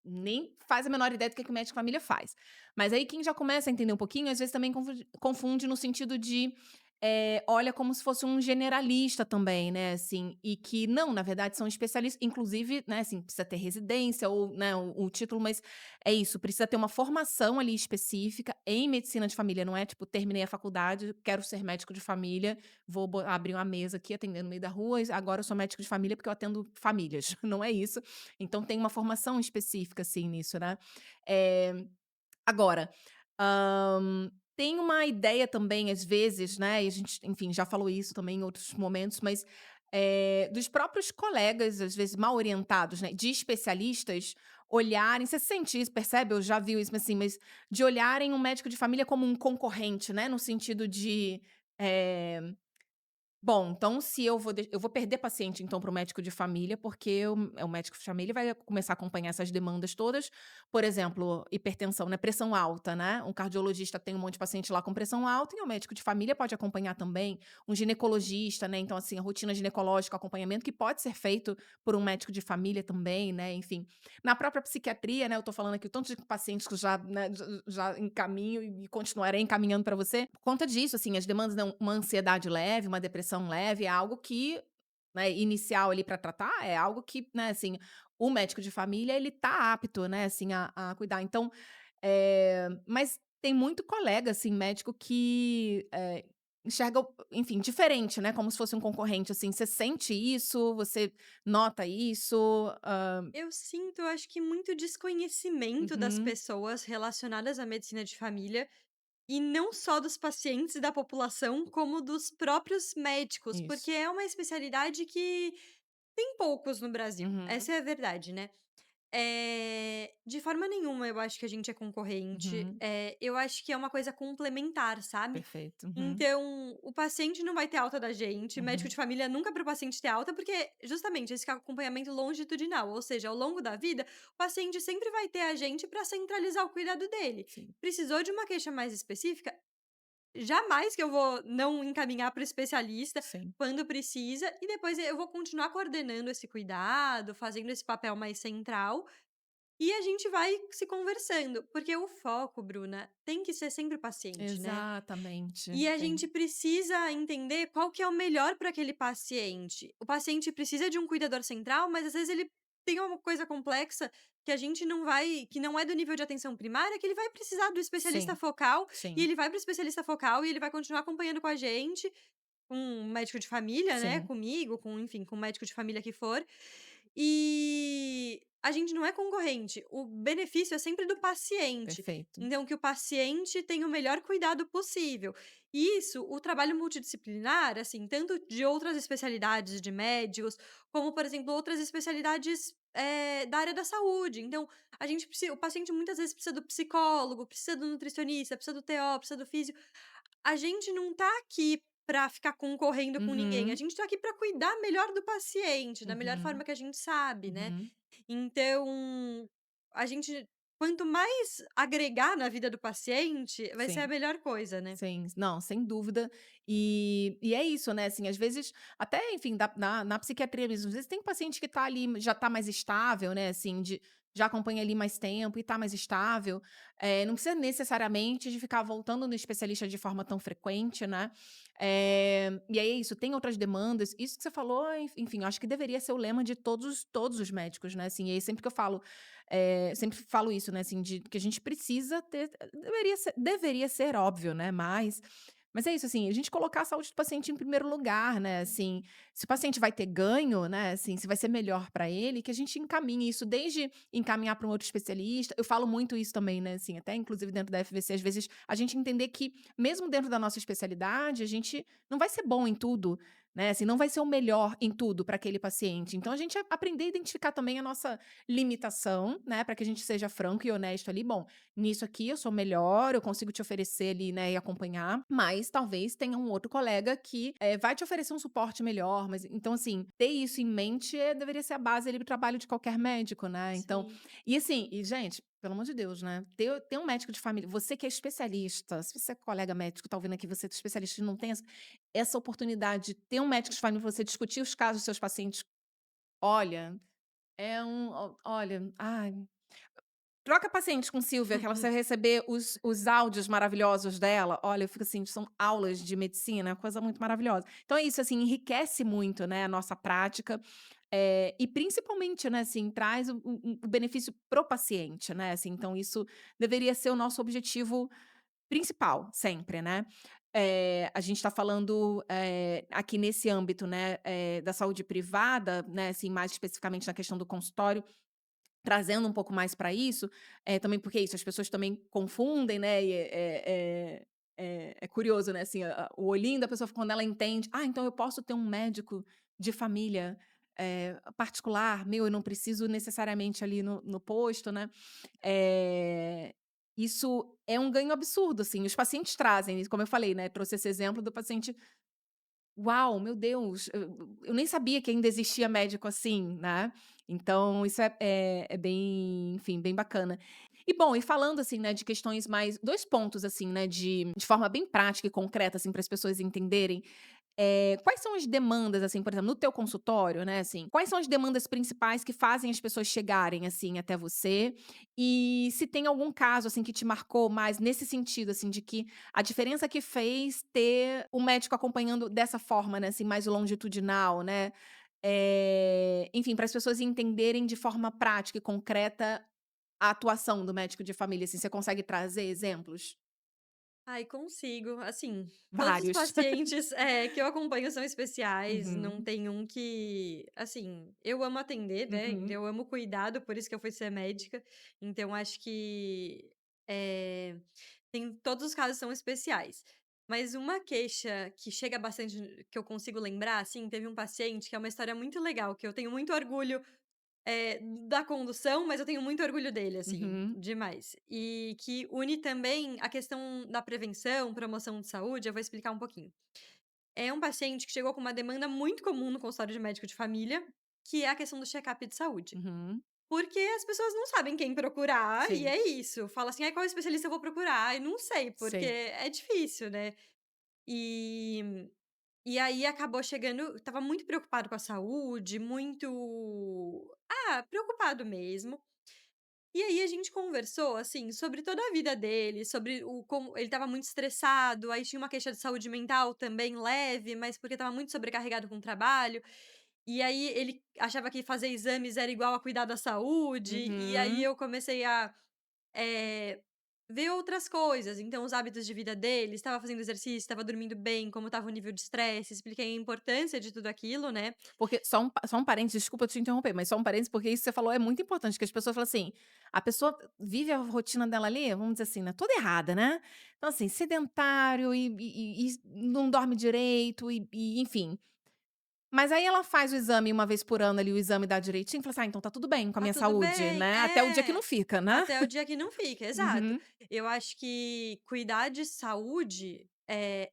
nem faz a menor ideia do que o médico de família faz. Mas aí quem já começa a entender um pouquinho, às vezes também confunde no sentido de, olha como se fosse um generalista também, né, assim, e que não, na verdade são especialistas inclusive, né, assim, precisa ter residência ou, né, o título, mas é isso, precisa ter uma formação ali específica em medicina de família, não é tipo, terminei a faculdade, quero ser médico de família, vou abrir uma mesa aqui atendendo no meio da rua, e agora eu sou médico de família porque eu atendo famílias, não é isso. Então tem uma formação específica, assim, nisso, né. Eh Agora, tem uma ideia também, às vezes, né, e a gente, enfim, já falou isso também em outros momentos, mas, dos próprios colegas, às vezes mal orientados, né, de especialistas, olharem você sente isso, percebe ou já viu isso, assim, mas de olharem um médico de família como um concorrente, né, no sentido de, eh bom, então se eu vou perder paciente então para o médico de família, porque o médico de família vai começar a acompanhar essas demandas todas, por exemplo, hipertensão, né, pressão alta, né, um cardiologista tem um monte de paciente lá com pressão alta e o médico de família pode acompanhar também, um ginecologista, né, então assim, a rotina ginecológica, acompanhamento que pode ser feito por um médico de família também, né, enfim. Na própria psiquiatria, né, eu tô falando aqui o tanto de pacientes que eu já, né, já encaminho e continuarei encaminhando para você, por conta disso, assim, as demandas, né, uma ansiedade leve, uma depressão leve, é algo que, né, inicial ali para tratar, é algo que, né, assim, o médico de família ele tá apto, né, assim, a cuidar. Então, mas tem muito colega, assim, médico que, enxerga enfim, diferente, né, como se fosse um concorrente, assim. Você sente isso? Você nota isso? Eu sinto, acho que muito desconhecimento das Uhum. pessoas relacionadas à medicina de família, e não só dos pacientes e da população, como dos próprios médicos, porque Isso. é uma especialidade que tem poucos no Brasil, Uhum, essa é a verdade, né. De forma nenhuma eu acho que a gente é concorrente, uhum. eu acho que é uma coisa complementar, sabe. Perfeito. Uhum, Então, o paciente não vai ter alta da gente, médico de uhum. família nunca para o paciente ter alta, porque justamente esse acompanhamento longitudinal, ou seja, ao longo da vida, o paciente sempre vai ter a gente para centralizar o cuidado dele. Sim, Precisou de uma queixa mais específica, jamais que eu vou não encaminhar para o especialista sim. quando precisa, e depois eu vou continuar coordenando esse cuidado, fazendo esse papel mais central, e a gente vai se conversando, porque o foco, Bruna, tem que ser sempre o paciente, né. Exatamente. E a Tem gente precisa entender qual que é o melhor para aquele paciente. O paciente precisa de um cuidador central, mas às vezes ele tem uma coisa complexa que a gente não vai que não é do nível de atenção primária, que ele vai precisar do especialista sim, focal, e sim, ele vai para o especialista focal e ele vai continuar acompanhando com a gente, com um médico de família, né, sim. comigo, com enfim, com um médico de família que for. E a gente não é concorrente, o benefício é sempre do paciente. Perfeito. Então que o paciente tenha o melhor cuidado possível. E isso, o trabalho multidisciplinar, assim, tanto de outras especialidades de médicos, como, por exemplo, outras especialidades, da área da saúde. Então, a gente precisa o paciente muitas vezes precisa do psicólogo, precisa do nutricionista, precisa do TO, precisa do físio. A gente não tá aqui pra ficar concorrendo com ninguém, a Uhum, gente tá aqui pra cuidar melhor do paciente, da melhor forma uhum, que a gente sabe, né. uhum. Então, a gente quanto mais agregar na vida do paciente, vai ser a Sim. melhor coisa, né. Sim, não, sem dúvida. E é isso, né, assim, às vezes até, enfim, na psiquiatria mesmo, às vezes tem paciente que tá ali, já tá mais estável, né, assim, já acompanha ali mais tempo e tá mais estável, não precisa necessariamente de ficar voltando no especialista de forma tão frequente, né. E aí é isso, tem outras demandas, isso que você falou, enfim, eu acho que deveria ser o lema de todos os médicos, né, assim, e aí sempre que eu falo, sempre falo isso, né, assim, de que a gente precisa ter deveria ser óbvio, né, mas é isso, assim, a gente colocar a saúde do paciente em primeiro lugar, né, assim, se o paciente vai ter ganho, né, assim, se vai ser melhor para ele, que a gente encaminhe isso, desde encaminhar para um outro especialista, eu falo muito isso também, né, assim, até inclusive dentro da FVC, às vezes, a gente entender que mesmo dentro da nossa especialidade, a gente não vai ser bom em tudo, né, assim, não vai ser o melhor em tudo para aquele paciente, então a gente aprender a identificar também a nossa limitação, né, para que a gente seja franco e honesto ali, bom, nisso aqui eu sou melhor, eu consigo te oferecer ali, né, e acompanhar, mas talvez tenha um outro colega que, vai te oferecer um suporte melhor, mas então assim, ter isso em mente, deveria ser a base ali do trabalho de qualquer médico, né, então Sim, e assim, e gente, pelo amor de Deus, né, ter um médico de família você que é especialista, se você é colega médico, tá ouvindo aqui, você é especialista e não tem essa oportunidade de ter um médico de família pra você discutir os casos dos seus pacientes, olha, é um olha, ai Troca paciente com Silvia, que ela você vai receber os áudios maravilhosos dela. Olha, eu fico assim, são aulas de medicina, coisa muito maravilhosa. Então é isso, assim, enriquece muito, né, a nossa prática, e principalmente, né, assim, traz o benefício pro paciente, né, assim, então isso deveria ser o nosso objetivo principal, sempre, né. A gente está falando, aqui nesse âmbito, né, da saúde privada, né, assim, mais especificamente na questão do consultório, trazendo um pouco mais para isso, também porque é isso, as pessoas também confundem, né, e é curioso, né, assim, o olhinho da pessoa quando ela entende: "Ah, então eu posso ter um médico de família, particular meu, eu não preciso necessariamente ali no posto", né. Eh, Isso é um ganho absurdo, assim, os pacientes trazem isso, como eu falei, né, trouxe esse exemplo do paciente: "Uau, meu Deus, eu nem sabia que ainda existia médico assim", né. Então isso é bem, enfim, bem bacana. E bom, e falando assim, né, de questões mais 2 pontos assim, né, de forma bem prática e concreta, assim, para as pessoas entenderem, quais são as demandas, assim, por exemplo, no teu consultório, né, assim, quais são as demandas principais que fazem as pessoas chegarem, assim, até você? E se tem algum caso, assim, que te marcou mais nesse sentido, assim, de que a diferença que fez ter o médico acompanhando dessa forma, né, assim, mais longitudinal, né? Enfim, para as pessoas entenderem de forma prática e concreta a atuação do médico de família, assim, você consegue trazer exemplos? Ai, consigo. Assim, todos os Vários. pacientes, que eu acompanho são especiais, não Uhum, tem um que assim, eu amo atender, né, uhum, eu amo cuidado, por isso que eu fui ser médica, então acho que, tem todos os casos são especiais. Mas uma queixa que chega bastante que eu consigo lembrar, assim, teve um paciente que é uma história muito legal, que eu tenho muito orgulho da condução, mas eu tenho muito orgulho dele, assim, uhum, demais. E que une também a questão da prevenção, promoção de saúde, eu vou explicar um pouquinho. É um paciente que chegou com uma demanda muito comum no consultório de médico de família, que é a questão do check-up de saúde. uhum. Porque as pessoas não sabem quem procurar, e Sim, é isso. Fala assim: "Ai, qual especialista eu vou procurar?" E não sei, porque sei. é difícil, né. E e aí acabou chegando estava muito preocupado com a saúde, muito preocupado mesmo. E aí a gente conversou, assim, sobre toda a vida dele, sobre o como ele estava muito estressado, aí tinha uma queixa de saúde mental também leve, mas porque estava muito sobrecarregado com o trabalho. E aí ele achava que fazer exames era igual a cuidar da saúde, e aí Uhum. eu comecei a eh, ver outras coisas, então os hábitos de vida dele, estava fazendo exercício, estava dormindo bem, como estava o nível de estresse, expliquei a importância de tudo aquilo, né. Porque só um parênteses, desculpa te interromper, mas só um parênteses, porque isso que você falou é muito importante, que as pessoas falam assim, a pessoa vive a rotina dela ali, vamos dizer assim, né, toda errada, né. Então assim, sedentário e não dorme direito e enfim. Mas aí ela faz o exame uma vez por ano ali, o exame dá direitinho, fala assim: "Ah, então tá tudo bem com a Tá minha tudo saúde", bem. né, até o dia que não É, fica, né. até o dia que não fica, exato. Uhum. Eu acho que cuidar de saúde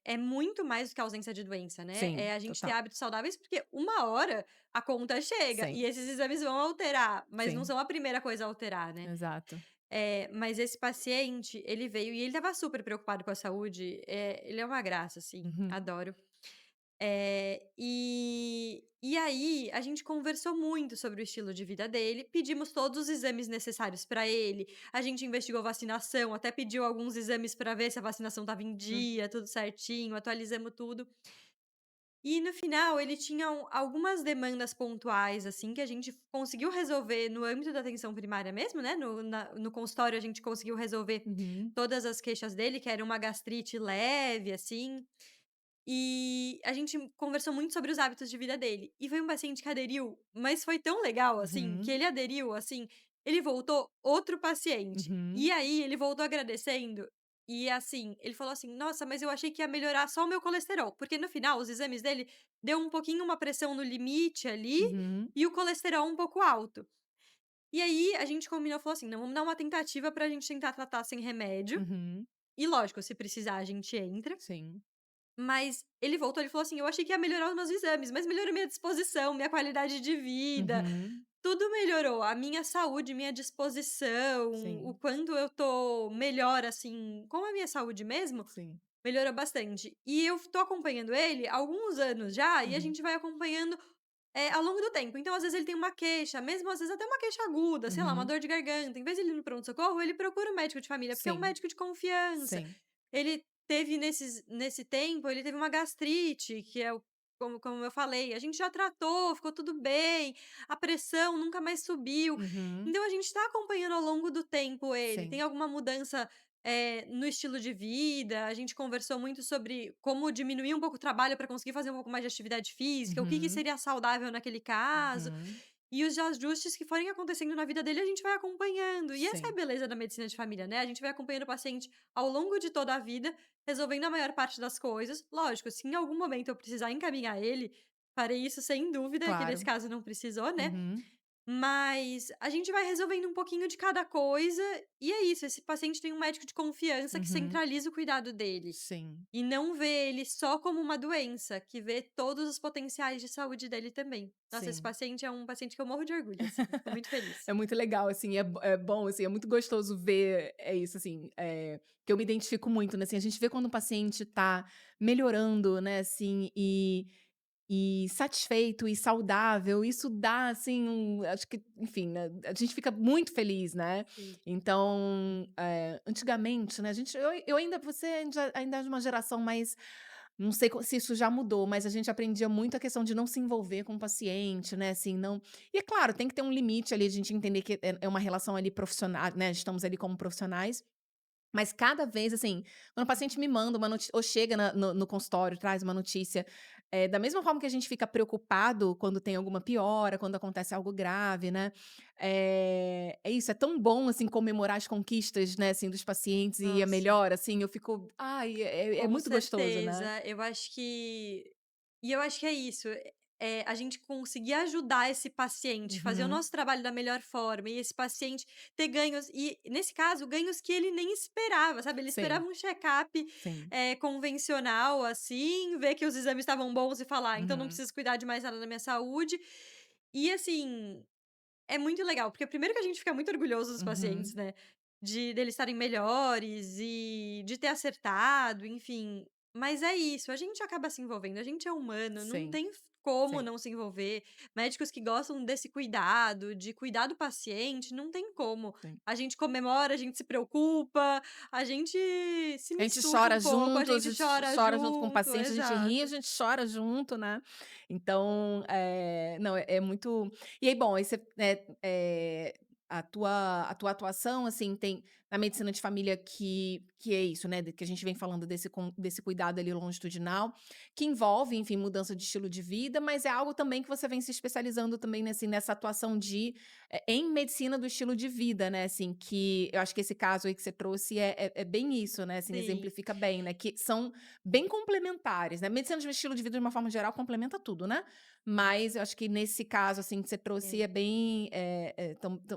é muito mais do que a ausência de doença, né. Sim, É a gente ter total. hábitos saudáveis, porque uma hora a conta chega Sim, e esses exames vão alterar, mas não sim, são a primeira coisa a alterar, né. exato. Mas esse paciente, ele veio e ele estava super preocupado com a saúde, ele é uma graça, assim, Uhum, adoro. E aí, a gente conversou muito sobre o estilo de vida dele, pedimos todos os exames necessários para ele, a gente investigou vacinação, até pediu alguns exames para ver se a vacinação estava em hum, dia, tudo certinho, atualizamos tudo. E no final, ele tinha algumas demandas pontuais, assim, que a gente conseguiu resolver no âmbito da atenção primária mesmo, né, no consultório a gente conseguiu resolver uhum, todas as queixas dele, que era uma gastrite leve, assim, e a gente conversou muito sobre os hábitos de vida dele. E foi um paciente que aderiu, mas foi tão legal, assim, que uhum, ele aderiu, assim, ele voltou outro paciente. uhum, E aí ele voltou agradecendo. E assim, ele falou assim: "Nossa, mas eu achei que ia melhorar só o meu colesterol", porque no final os exames dele deu um pouquinho uma pressão no limite ali uhum, e o colesterol um pouco alto. E aí a gente combinou, falou assim: "Não, vamos dar uma tentativa pra gente tentar tratar sem remédio. uhum, E lógico, se precisar a gente entra". sim. Mas ele voltou, ele falou assim: "Eu achei que ia melhorar os meus exames, mas melhorou minha disposição, minha qualidade de vida, Uhum, tudo melhorou. A minha saúde, minha disposição, o sim, quanto eu tô melhor, assim, com a minha saúde mesmo, sim. melhorou bastante". E eu tô acompanhando ele há alguns anos já, e a Uhum. gente vai acompanhando ao longo do tempo. Então, às vezes, ele tem uma queixa, mesmo às vezes até uma queixa aguda, sei lá, uma Uhum. dor de garganta. Em vez de ele ir no pronto-socorro, ele procura o médico de família, porque é um Sim, médico de confiança. sim. Ele teve nesse tempo, ele teve uma gastrite, que é o como eu falei, a gente já tratou, ficou tudo bem, a pressão nunca mais subiu. Uhum. Então a gente tá acompanhando ao longo do tempo ele. Tem Sim. alguma mudança, no estilo de vida, a gente conversou muito sobre como diminuir um pouco o trabalho para conseguir fazer um pouco mais de atividade física, o que que Uhum. seria saudável naquele caso. Uhum. E os ajustes que forem acontecendo na vida dele, a gente vai acompanhando. E essa é a Sim. beleza da medicina de família, né, a gente vai acompanhando o paciente ao longo de toda a vida, resolvendo a maior parte das coisas. Lógico, se em algum momento eu precisar encaminhar ele, farei isso sem dúvida, que nesse Claro. caso não precisou, né. Uhum. Mas a gente vai resolvendo um pouquinho de cada coisa, e é isso, esse paciente tem um médico de confiança que Uhum. centraliza o cuidado dele. Sim. E não vê ele só como uma doença, que vê todos os potenciais de saúde dele também. Nossa, esse Sim. paciente é um paciente que eu morro de orgulho, assim, fico muito feliz. É muito legal, assim, é bom, assim, é muito gostoso ver, é isso, assim, que eu me identifico muito, né, assim, a gente vê quando o paciente tá melhorando, né, assim, e satisfeito e saudável, isso dá, assim, acho que, enfim, né, a gente fica muito feliz, né. Sim. Então, antigamente, né, a gente eu ainda você ainda é de uma geração mais não sei se isso já mudou, mas a gente aprendia muito a questão de não se envolver com o paciente, né, assim, não e é claro, tem que ter um limite ali, a gente entender que é uma relação ali profissional, né, estamos ali como profissionais, mas cada vez, assim, quando o paciente me manda uma notícia ou chega no consultório, traz uma notícia, da mesma forma que a gente fica preocupado quando tem alguma piora, quando acontece algo grave, né, é isso, é tão bom, assim, comemorar as conquistas, né, assim, dos pacientes e a Nossa. melhora, assim, eu fico ai, é Com muito gostoso, né. certeza, eu acho que é isso, a gente conseguir ajudar esse paciente, fazer o Uhum. nosso trabalho da melhor forma e esse paciente ter ganhos e, nesse caso, ganhos que ele nem esperava, sabe, ele esperava Sim, um check-up, sim. convencional, assim, ver que os exames estavam bons e falar: "Ah, então não Uhum. preciso cuidar de mais nada da minha saúde". E assim, é muito legal, porque primeiro que a gente fica muito orgulhoso dos pacientes, Uhum. né, de deles estarem melhores e de ter acertado, enfim. Mas é isso, a gente acaba se envolvendo, a gente é humano, não Sim, tem como sim, não se envolver. Médicos que gostam desse cuidado, de cuidar do paciente, não tem como. sim. A gente comemora, a gente se preocupa, a gente se A gente mistura chora um pouco, a junto, a gente gente chora chora junto com o junto, paciente, a gente ri, a exato. gente chora junto, né. Então, não, é muito e aí, bom, aí você, a tua atuação, assim, tem na medicina de família que é isso, né, que a gente vem falando desse cuidado ali longitudinal, que envolve, enfim, mudança de estilo de vida, mas é algo também que você vem se especializando também nessa atuação em medicina do estilo de vida, né, assim, que eu acho que esse caso aí que você trouxe é bem isso, né, assim, Sim. exemplifica bem, né, que são bem complementares, né. Medicina de estilo de vida, de uma forma geral, complementa tudo, né, mas eu acho que nesse caso, assim, que você trouxe É. é bem,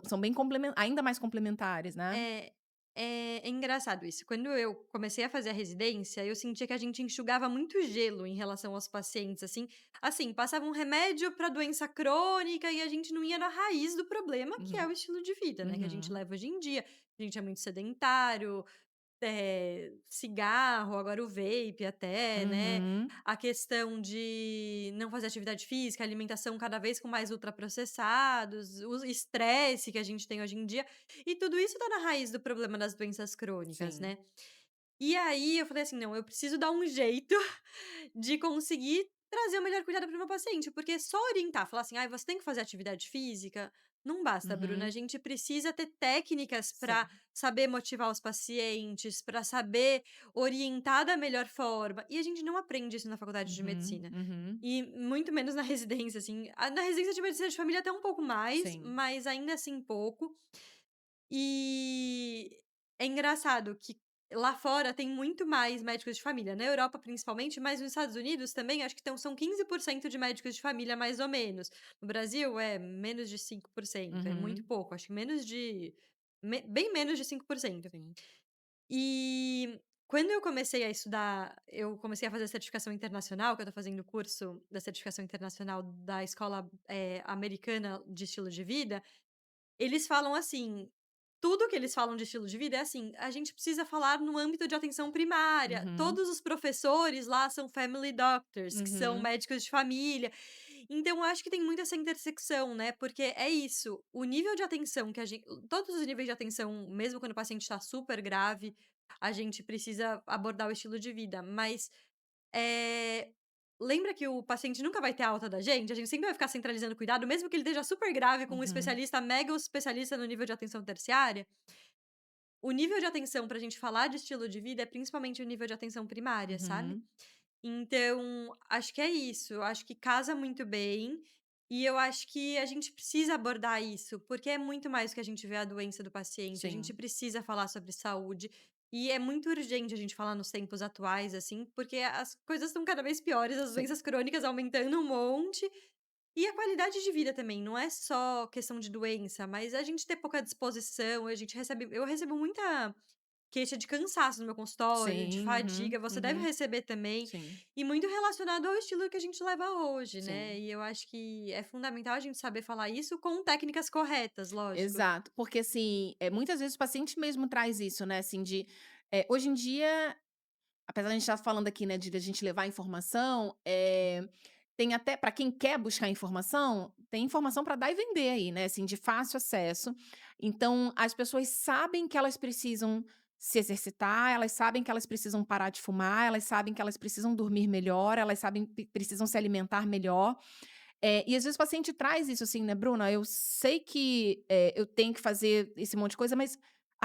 são bem ainda mais complementares, né. É, é engraçado isso. Quando eu comecei a fazer a residência, eu sentia que a gente enxugava muito gelo em relação aos pacientes, assim, passava um remédio para doença crônica e a gente não ia na raiz do problema, que é Uhum, o estilo de vida, né, que a gente uhum, leva hoje em dia. A gente é muito sedentário, cigarro, agora o vape até, né, uhum, a questão de não fazer atividade física, alimentação cada vez com mais ultraprocessados, o estresse que a gente tem hoje em dia, e tudo isso tá na raiz do problema das doenças crônicas, sim, né. E aí eu falei assim: "Não, eu preciso dar um jeito de conseguir trazer o melhor cuidado para o meu paciente", porque só orientar, falar assim: "Ai, você tem que fazer atividade física", não basta, Bruna, a uhum, gente precisa ter técnicas para sim, saber motivar os pacientes, para saber orientar da melhor forma, e a gente não aprende isso na faculdade de uhum, medicina. uhum, E muito menos na residência, assim. Na residência de medicina de família até um pouco mais, sim, mas ainda assim pouco. E é engraçado que lá fora tem muito mais médicos de família, na Europa principalmente, mas nos Estados Unidos também acho que são 15% de médicos de família mais ou menos. No Brasil é menos de 5%, é muito uhum, pouco, acho que menos de bem menos de 5%. sim, E quando eu comecei a estudar, eu comecei a fazer a certificação internacional, que eu tô fazendo o curso da certificação internacional da escola, americana de estilo de vida, eles falam assim, tudo que eles falam de estilo de vida é assim: "A gente precisa falar no âmbito de atenção primária, uhum, todos os professores lá são family doctors, que são uhum, médicos de família". Então eu acho que tem muito essa intersecção, né, porque é isso, o nível de atenção que a gente, todos os níveis de atenção, mesmo quando o paciente está super grave, a gente precisa abordar o estilo de vida, mas, eh, lembra que o paciente nunca vai ter alta da gente? A gente sempre vai ficar centralizando cuidado, mesmo que ele esteja super grave com um Uhum, especialista mega especialista no nível de atenção terciária, o nível de atenção pra gente falar de estilo de vida é principalmente o nível de atenção primária, sabe? uhum. Então, acho que é isso, eu acho que casa muito bem, e eu acho que a gente precisa abordar isso, porque é muito mais do que a gente vê a doença do paciente, a gente Sim, precisa falar sobre saúde, e é muito urgente a gente falar nos tempos atuais, assim, porque as coisas estão cada vez piores, as sim, doenças crônicas aumentando um monte, e a qualidade de vida também, não é só questão de doença, mas a gente ter pouca disposição, eu recebo muita queixa de cansaço no meu consultório, de sim, uhum, fadiga, você deve uhum. receber também, Sim, e muito relacionado ao estilo que a gente leva hoje, né, sim. e eu acho que é fundamental a gente saber falar isso com técnicas corretas, lógico. Exato, porque assim, muitas vezes o paciente mesmo traz isso, né, assim, hoje em dia, apesar de a gente estar falando aqui, né, de a gente levar informação, tem até para quem quer buscar informação, tem informação para dar e vender aí, né, assim, de fácil acesso. Então, as pessoas sabem que elas precisam se exercitar, elas sabem que elas precisam parar de fumar, elas sabem que elas precisam dormir melhor, elas sabem que precisam se alimentar melhor. E às vezes o paciente traz isso assim, né: "Bruna, eu sei que, eu tenho que fazer esse monte de coisa, mas,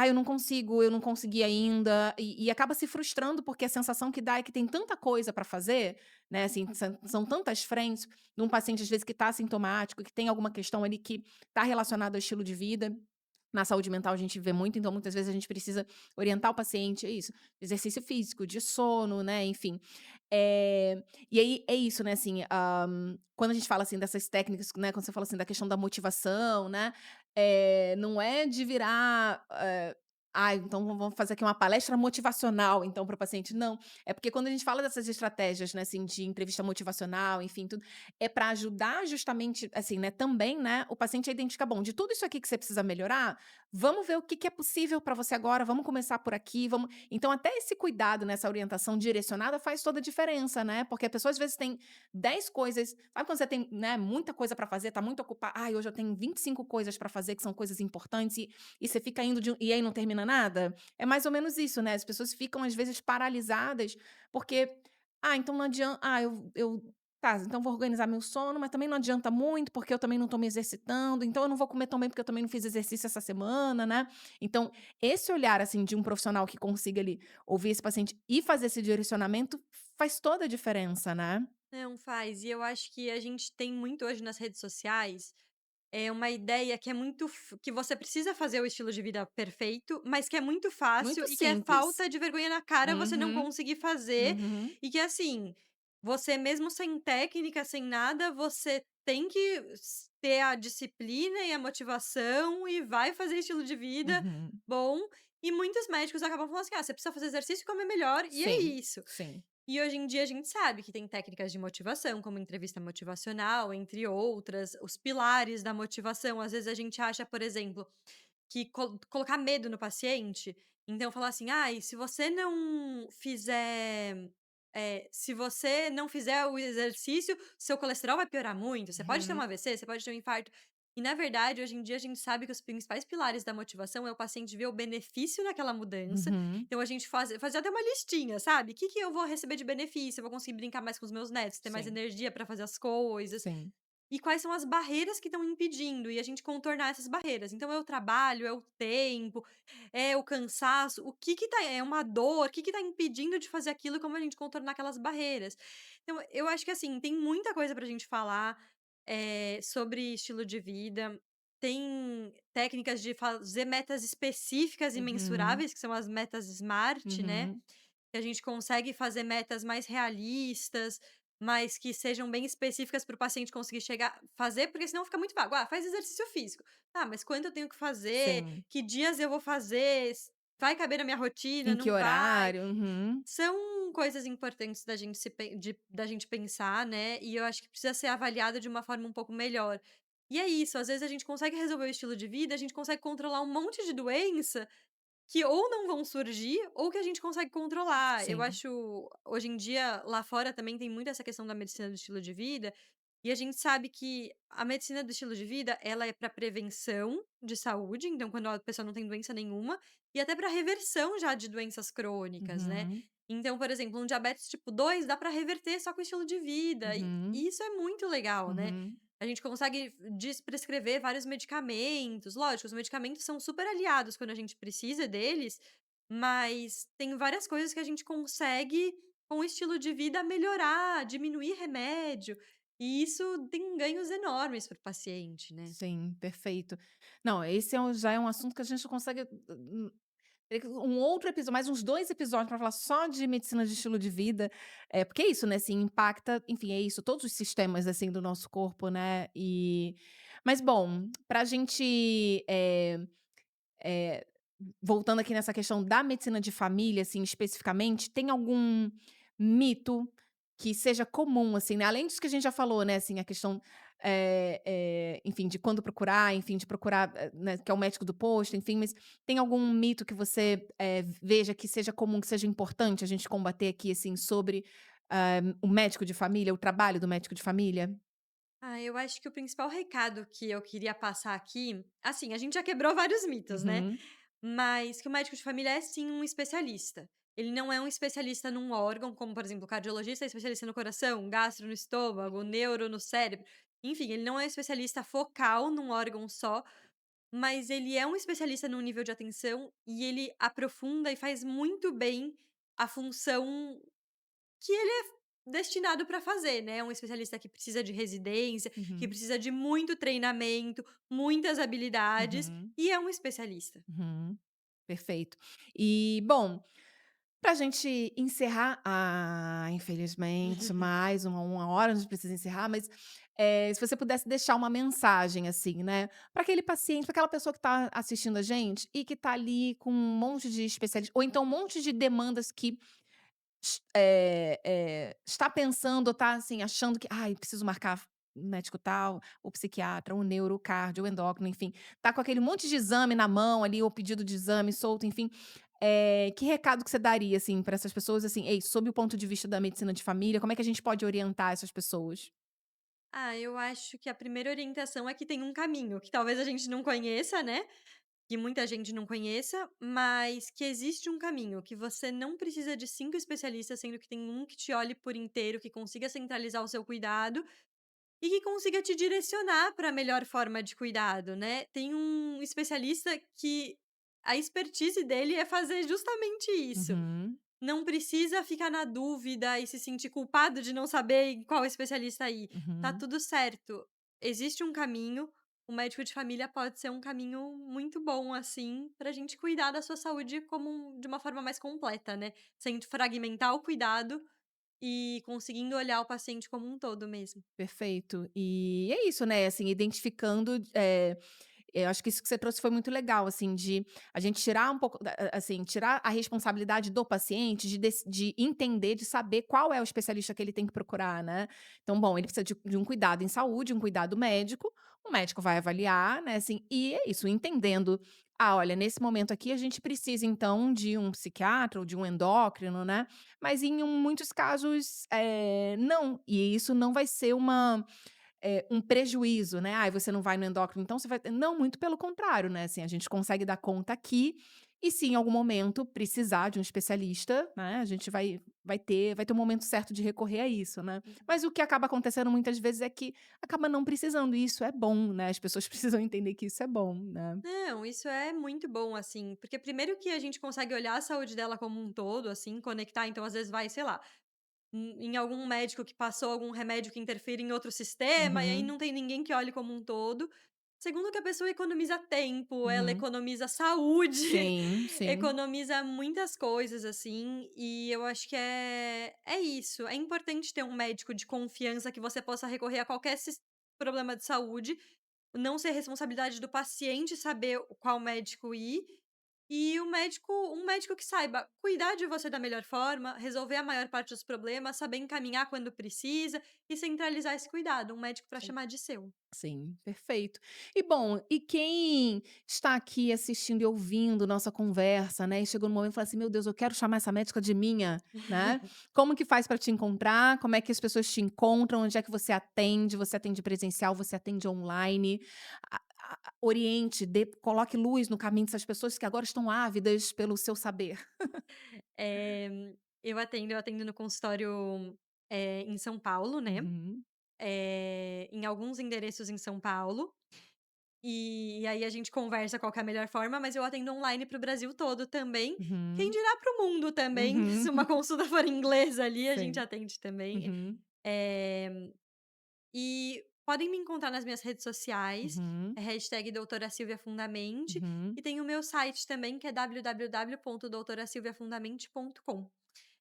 eu não consigo, eu não consegui ainda", e acaba se frustrando, porque a sensação que dá é que tem tanta coisa para fazer, né, assim, são tantas frentes, num paciente às vezes que está assintomático, que tem alguma questão ali que está relacionada ao estilo de vida. Na saúde mental a gente vê muito, então muitas vezes a gente precisa orientar o paciente, é isso, exercício físico, de sono, né, enfim. E aí é isso, né, assim, quando a gente fala, assim, dessas técnicas, né, quando você fala, assim, da questão da motivação, né, não é de virar, então vamos fazer aqui uma palestra motivacional, então, para o paciente, não. É porque quando a gente fala dessas estratégias, né, assim, de entrevista motivacional, enfim, tudo, é para ajudar justamente, assim, né, também, né, o paciente a identificar: "Bom, de tudo isso aqui que você precisa melhorar, vamos ver o que que é possível para você agora, vamos começar por aqui, vamos". Então até esse cuidado nessa orientação direcionada faz toda a diferença, né, porque a pessoa às vezes tem 10 coisas, sabe quando você tem, né, muita coisa para fazer, tá muito ocupada, "Ai, hoje eu tenho 25 coisas para fazer que são coisas importantes", e você fica indo e aí não termina nada? É mais ou menos isso, né, as pessoas ficam às vezes paralisadas, porque, então não adianta, eu tá, então vou organizar meu sono, mas também não adianta muito, porque eu também não tô me exercitando, então eu não vou comer tão bem, porque eu também não fiz exercício essa semana, né. Então, esse olhar, assim, de um profissional que consiga ali ouvir esse paciente e fazer esse direcionamento, faz toda a diferença, né. Não, faz, e eu acho que a gente tem muito hoje nas redes sociais, é uma ideia que é muito que você precisa fazer o estilo de vida perfeito, mas que é muito fácil Muito e que é simples. falta de vergonha na cara você não Uhum, conseguir fazer, uhum, e que assim, você mesmo sem técnica, sem nada, você tem que ter a disciplina e a motivação e vai fazer estilo de vida uhum. bom, e muitos médicos acabam falando assim: "Ah, você precisa fazer exercício e comer melhor", e é Sim, isso. sim. E hoje em dia a gente sabe que tem técnicas de motivação, como entrevista motivacional, entre outras, os pilares da motivação. Às vezes a gente acha, por exemplo, que colocar medo no paciente, então falar assim: "Ai, se você não fizer o exercício, seu colesterol vai piorar muito, você pode ter um Uhum, AVC, você pode ter um infarto". E na verdade, hoje em dia a gente sabe que os principais pilares da motivação é o paciente ver o benefício naquela mudança, uhum. então a gente fazer até uma listinha, sabe, o "Que que eu vou receber de benefício? Eu vou conseguir brincar mais com os meus netos, ter mais Sim, energia para fazer as coisas". sim. E quais são as barreiras que estão impedindo, e a gente contornar essas barreiras. Então é o trabalho, é o tempo, é o cansaço, o que que tá é uma dor, o que que tá impedindo de fazer aquilo e como a gente contornar aquelas barreiras. Então eu acho que, assim, tem muita coisa pra gente falar, sobre estilo de vida, tem técnicas de fazer metas específicas e Uhum, mensuráveis, que são as metas SMART, né, uhum. que a gente consegue fazer metas mais realistas, mas que sejam bem específicas para o paciente conseguir chegar fazer, porque senão fica muito vago. "Ah, faz exercício físico". Tá, mas quanto eu tenho que fazer? Sim. Que dias eu vou fazer? Vai caber na minha rotina? Em que Não vai? horário? Uhum. São coisas importantes da gente da gente pensar, né, e eu acho que precisa ser avaliado de uma forma um pouco melhor. E é isso, às vezes a gente consegue resolver o estilo de vida, a gente consegue controlar um monte de doença que ou não vão surgir, ou que a gente consegue controlar. Eu Sim. acho, hoje em dia, lá fora também tem muito essa questão da medicina do estilo de vida, E a gente sabe que a medicina do estilo de vida, ela é para prevenção de saúde, então quando a pessoa não tem doença nenhuma, e até para reversão já de doenças crônicas, né. Uhum, Então, por exemplo, um diabetes tipo 2 dá para reverter só com o estilo de vida, e uhum, isso é muito legal, né. uhum. A gente consegue prescrever vários medicamentos, lógico, os medicamentos são super aliados quando a gente precisa deles, mas tem várias coisas que a gente consegue, com o estilo de vida, melhorar, diminuir remédio, e isso tem ganhos enormes para o paciente, né. Sim, perfeito. Não, esse já é um assunto que a gente consegue, teria que um outro episódio, mais uns 2 episódios para falar só de medicina de estilo de vida, porque é isso, né, assim, impacta, enfim, é isso, todos os sistemas, assim, do nosso corpo, né, mas bom, pra gente, eh, voltando aqui nessa questão da medicina de família, assim, especificamente, tem algum mito que seja comum, assim, né, além disso que a gente já falou, né, assim, a questão, enfim, de quando procurar, enfim, de procurar, né, que é o médico do posto, enfim, mas tem algum mito que você, veja que seja comum, que seja importante a gente combater aqui, assim, sobre, o médico de família, o trabalho do médico de família? Ah, eu acho que o principal recado que eu queria passar aqui, assim, a gente já quebrou vários mitos, né, Uhum, mas que o médico de família é sim um especialista. Ele não é um especialista num órgão, como por exemplo o cardiologista é especialista no coração, gastro no estômago, neuro no cérebro. Enfim, ele não é um especialista focal num órgão só, mas ele é um especialista num nível de atenção e ele aprofunda e faz muito bem a função que ele é destinado para fazer, né. É um especialista que precisa de residência, que uhum, precisa de muito treinamento, muitas habilidades, uhum, e é um especialista. uhum. Perfeito. E, bom, pra gente encerrar, infelizmente, mais uma hora a gente precisa encerrar, mas, se você pudesse deixar uma mensagem, assim, né, para aquele paciente, para aquela pessoa que tá assistindo a gente e que tá ali com um monte de especialista ou então um monte de demandas que está pensando ou tá, assim, achando que: "Ai, preciso marcar um médico tal, o psiquiatra, o neuro, o cardio, o endócrino", enfim, tá com aquele monte de exame na mão ali, ou pedido de exame solto, enfim. Que recado que você daria, assim, para essas pessoas, assim: "Ei, sob o ponto de vista da medicina de família, como é que a gente pode orientar essas pessoas?" Ah, eu acho que a primeira orientação é que tem um caminho, que talvez a gente não conheça, né, que muita gente não conheça, mas que existe um caminho, que você não precisa de 5 especialistas, sendo que tem um que te olhe por inteiro, que consiga centralizar o seu cuidado e que consiga te direcionar para a melhor forma de cuidado, né. Tem um especialista que a expertise dele é fazer justamente isso. Uhum, Não precisa ficar na dúvida e se sentir culpado de não saber em qual especialista ir. Tá uhum. tudo certo. Existe um caminho, o médico de família pode ser um caminho muito bom, assim, pra gente cuidar da sua saúde como de uma forma mais completa, né, sem fragmentar o cuidado e conseguindo olhar o paciente como um todo mesmo. Perfeito. E é isso, né, assim, identificando, eu acho que isso que você trouxe foi muito legal, assim, de a gente tirar um pouco assim, tirar a responsabilidade do paciente de entender, de saber qual é o especialista que ele tem que procurar, né. Então, bom, ele precisa de um cuidado em saúde, um cuidado médico, o médico vai avaliar, né, assim, e é isso, entendendo: "Ah, olha, nesse momento aqui a gente precisa então de um psiquiatra ou de um endócrino, né", mas em muitos casos, não, e isso não vai ser um prejuízo, né, "Ai, você não vai no endócrino, então você vai ter", não, muito pelo contrário, né, assim, a gente consegue dar conta aqui, e se em algum momento precisar de um especialista, né, a gente vai ter o momento certo de recorrer a isso, né. Mas o que acaba acontecendo muitas vezes é que acaba não precisando, e isso é bom, né, as pessoas precisam entender que isso é bom, né. Não, isso é muito bom, assim, porque primeiro que a gente consegue olhar a saúde dela como um todo, assim, conectar, então às vezes vai, sei lá, em algum médico que passou algum remédio que interfere em outro sistema, e aí Uhum, não tem ninguém que olhe como um todo. Segundo que a pessoa economiza tempo, ela uhum. economiza saúde, Sim, sim. economiza muitas coisas, assim, e eu acho que é isso. É importante ter um médico de confiança que você possa recorrer a qualquer problema de saúde, não ser responsabilidade do paciente saber qual médico ir, e um médico que saiba cuidar de você da melhor forma, resolver a maior parte dos problemas, saber encaminhar quando precisa e centralizar esse cuidado, um médico para Sim. chamar de seu. Sim, perfeito. E bom, e quem está aqui assistindo e ouvindo nossa conversa, né, e chegou no momento e fala assim: "Meu Deus, eu quero chamar essa médica de minha", né, como que faz para te encontrar? Como é que as pessoas te encontram? Onde é que você atende? Você atende presencial? Você atende online? Oriente, coloque luz no caminho dessas pessoas que agora estão ávidas pelo seu saber. Eu atendo no consultório, em São Paulo, né, Uhum, em alguns endereços em São Paulo, e aí a gente conversa qual que é a melhor forma, mas eu atendo online para o Brasil todo também, quem uhum, dirá para o mundo também, uhum. se uma consulta for em inglês ali, a gente Sim. atende também. Uhum, Eh, e podem me encontrar nas minhas redes sociais, uhum, hashtag doutora Silvia Fundamente, uhum. e tem o meu site também que é www.doutorasilviafundamente.com.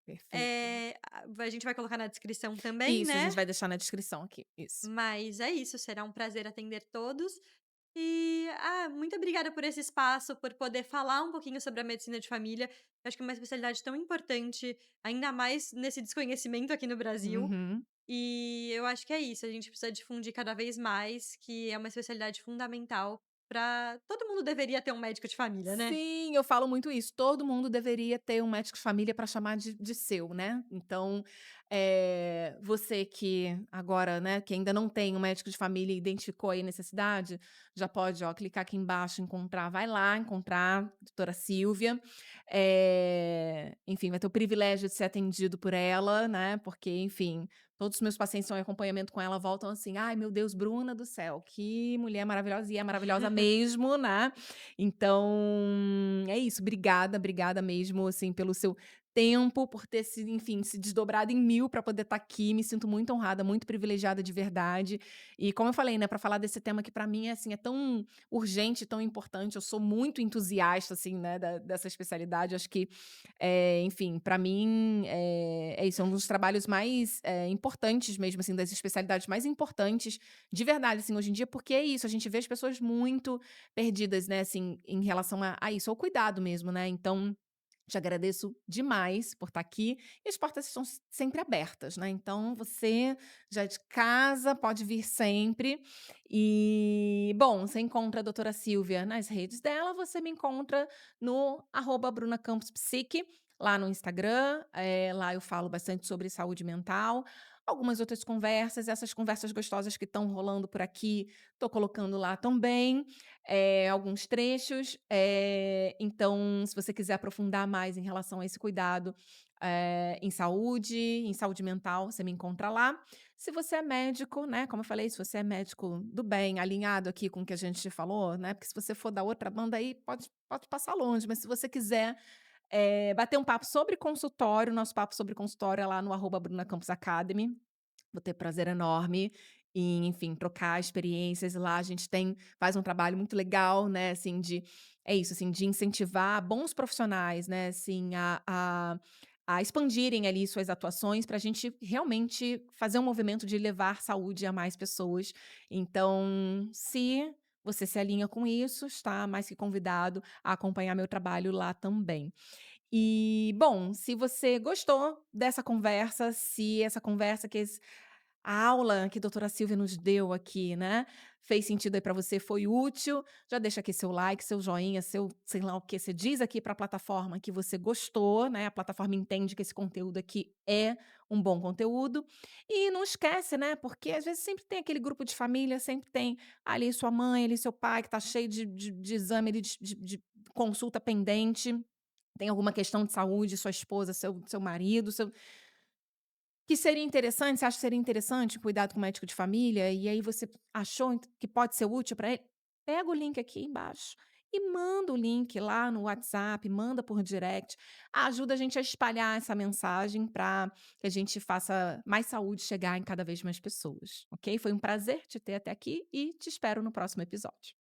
Perfeito. A gente vai colocar na descrição também, Isso, a né, gente vai deixar na descrição aqui, isso. mas é isso, será um prazer atender todos. E, muito obrigada por esse espaço, por poder falar um pouquinho sobre a medicina de família. Eu acho que é uma especialidade tão importante, ainda mais nesse desconhecimento aqui no Brasil. Uhum. E eu acho que é isso, a gente precisa difundir cada vez mais que é uma especialidade fundamental para todo mundo deveria ter um médico de família, né. Sim, eu falo muito isso. Todo mundo deveria ter um médico de família para chamar de seu, né. Então, você que agora, né, que ainda não tem um médico de família e identificou aí a necessidade, já pode, ó, clicar aqui embaixo, encontrar, vai lá encontrar a doutora Silvia. Enfim, vai ter o privilégio de ser atendido por ela, né, porque, enfim, todos os meus pacientes estão em acompanhamento com ela voltam assim: "Ai, meu Deus, Bruna do céu, que mulher maravilhosa", e é maravilhosa mesmo, né. Então, é isso, obrigada, obrigada mesmo, assim, pelo seu tempo, por ter se enfim, se desdobrado em 1000 para poder estar aqui, me sinto muito honrada, muito privilegiada de verdade. E como eu falei, né, para falar desse tema que para mim é, assim, é tão urgente, tão importante, eu sou muito entusiasta, assim, né, dessa especialidade, acho que, enfim, para mim, é isso, é um dos trabalhos mais, importantes mesmo, assim, das especialidades mais importantes, de verdade, assim, hoje em dia, porque é isso, a gente vê as pessoas muito perdidas, né, assim, em relação a isso, ao cuidado mesmo, né. Então, te agradeço demais por estar aqui e as portas estão sempre abertas, né. Então você já é de casa, pode vir sempre. E, bom, você encontra a doutora Silvia nas redes dela, você me encontra no @brunacampospsique, lá no Instagram, lá eu falo bastante sobre saúde mental, algumas outras conversas, essas conversas gostosas que estão rolando por aqui, tô colocando lá também alguns trechos. Então, se você quiser aprofundar mais em relação a esse cuidado, em saúde mental, você me encontra lá. Se você é médico, né, como eu falei, se você é médico do bem, alinhado aqui com o que a gente falou, né, porque se você for da outra banda aí, pode passar longe, mas se você quiser, bater um papo sobre consultório, nosso papo sobre consultório é lá no @brunacamposacademy. Vou ter prazer enorme em, enfim, trocar experiências. Lá a gente faz um trabalho muito legal, né, assim, é isso, assim, de incentivar bons profissionais, né, assim, a expandirem ali suas atuações para a gente realmente fazer um movimento de levar saúde a mais pessoas. Então, se você se alinha com isso, está mais que convidado a acompanhar meu trabalho lá também. E, bom, se você gostou dessa conversa, se essa conversa a aula que a doutora Silvia nos deu aqui, né, fez sentido aí para você, foi útil, já deixa aqui seu like, seu joinha, seu sei lá o que você diz aqui para a plataforma que você gostou, né, a plataforma entende que esse conteúdo aqui é um bom conteúdo. E não esquece, né, porque às vezes sempre tem aquele grupo de família, sempre tem ali sua mãe, ali seu pai que tá cheio de exame ali, de consulta pendente, tem alguma questão de saúde, sua esposa, seu marido, que seria interessante, você acha que seria interessante cuidado com o médico de família, e aí você achou que pode ser útil para ele, pega o link aqui embaixo e manda o link lá no WhatsApp, manda por direct, ajuda a gente a espalhar essa mensagem para que a gente faça mais saúde chegar em cada vez mais pessoas, ok? Foi um prazer te ter até aqui e te espero no próximo episódio.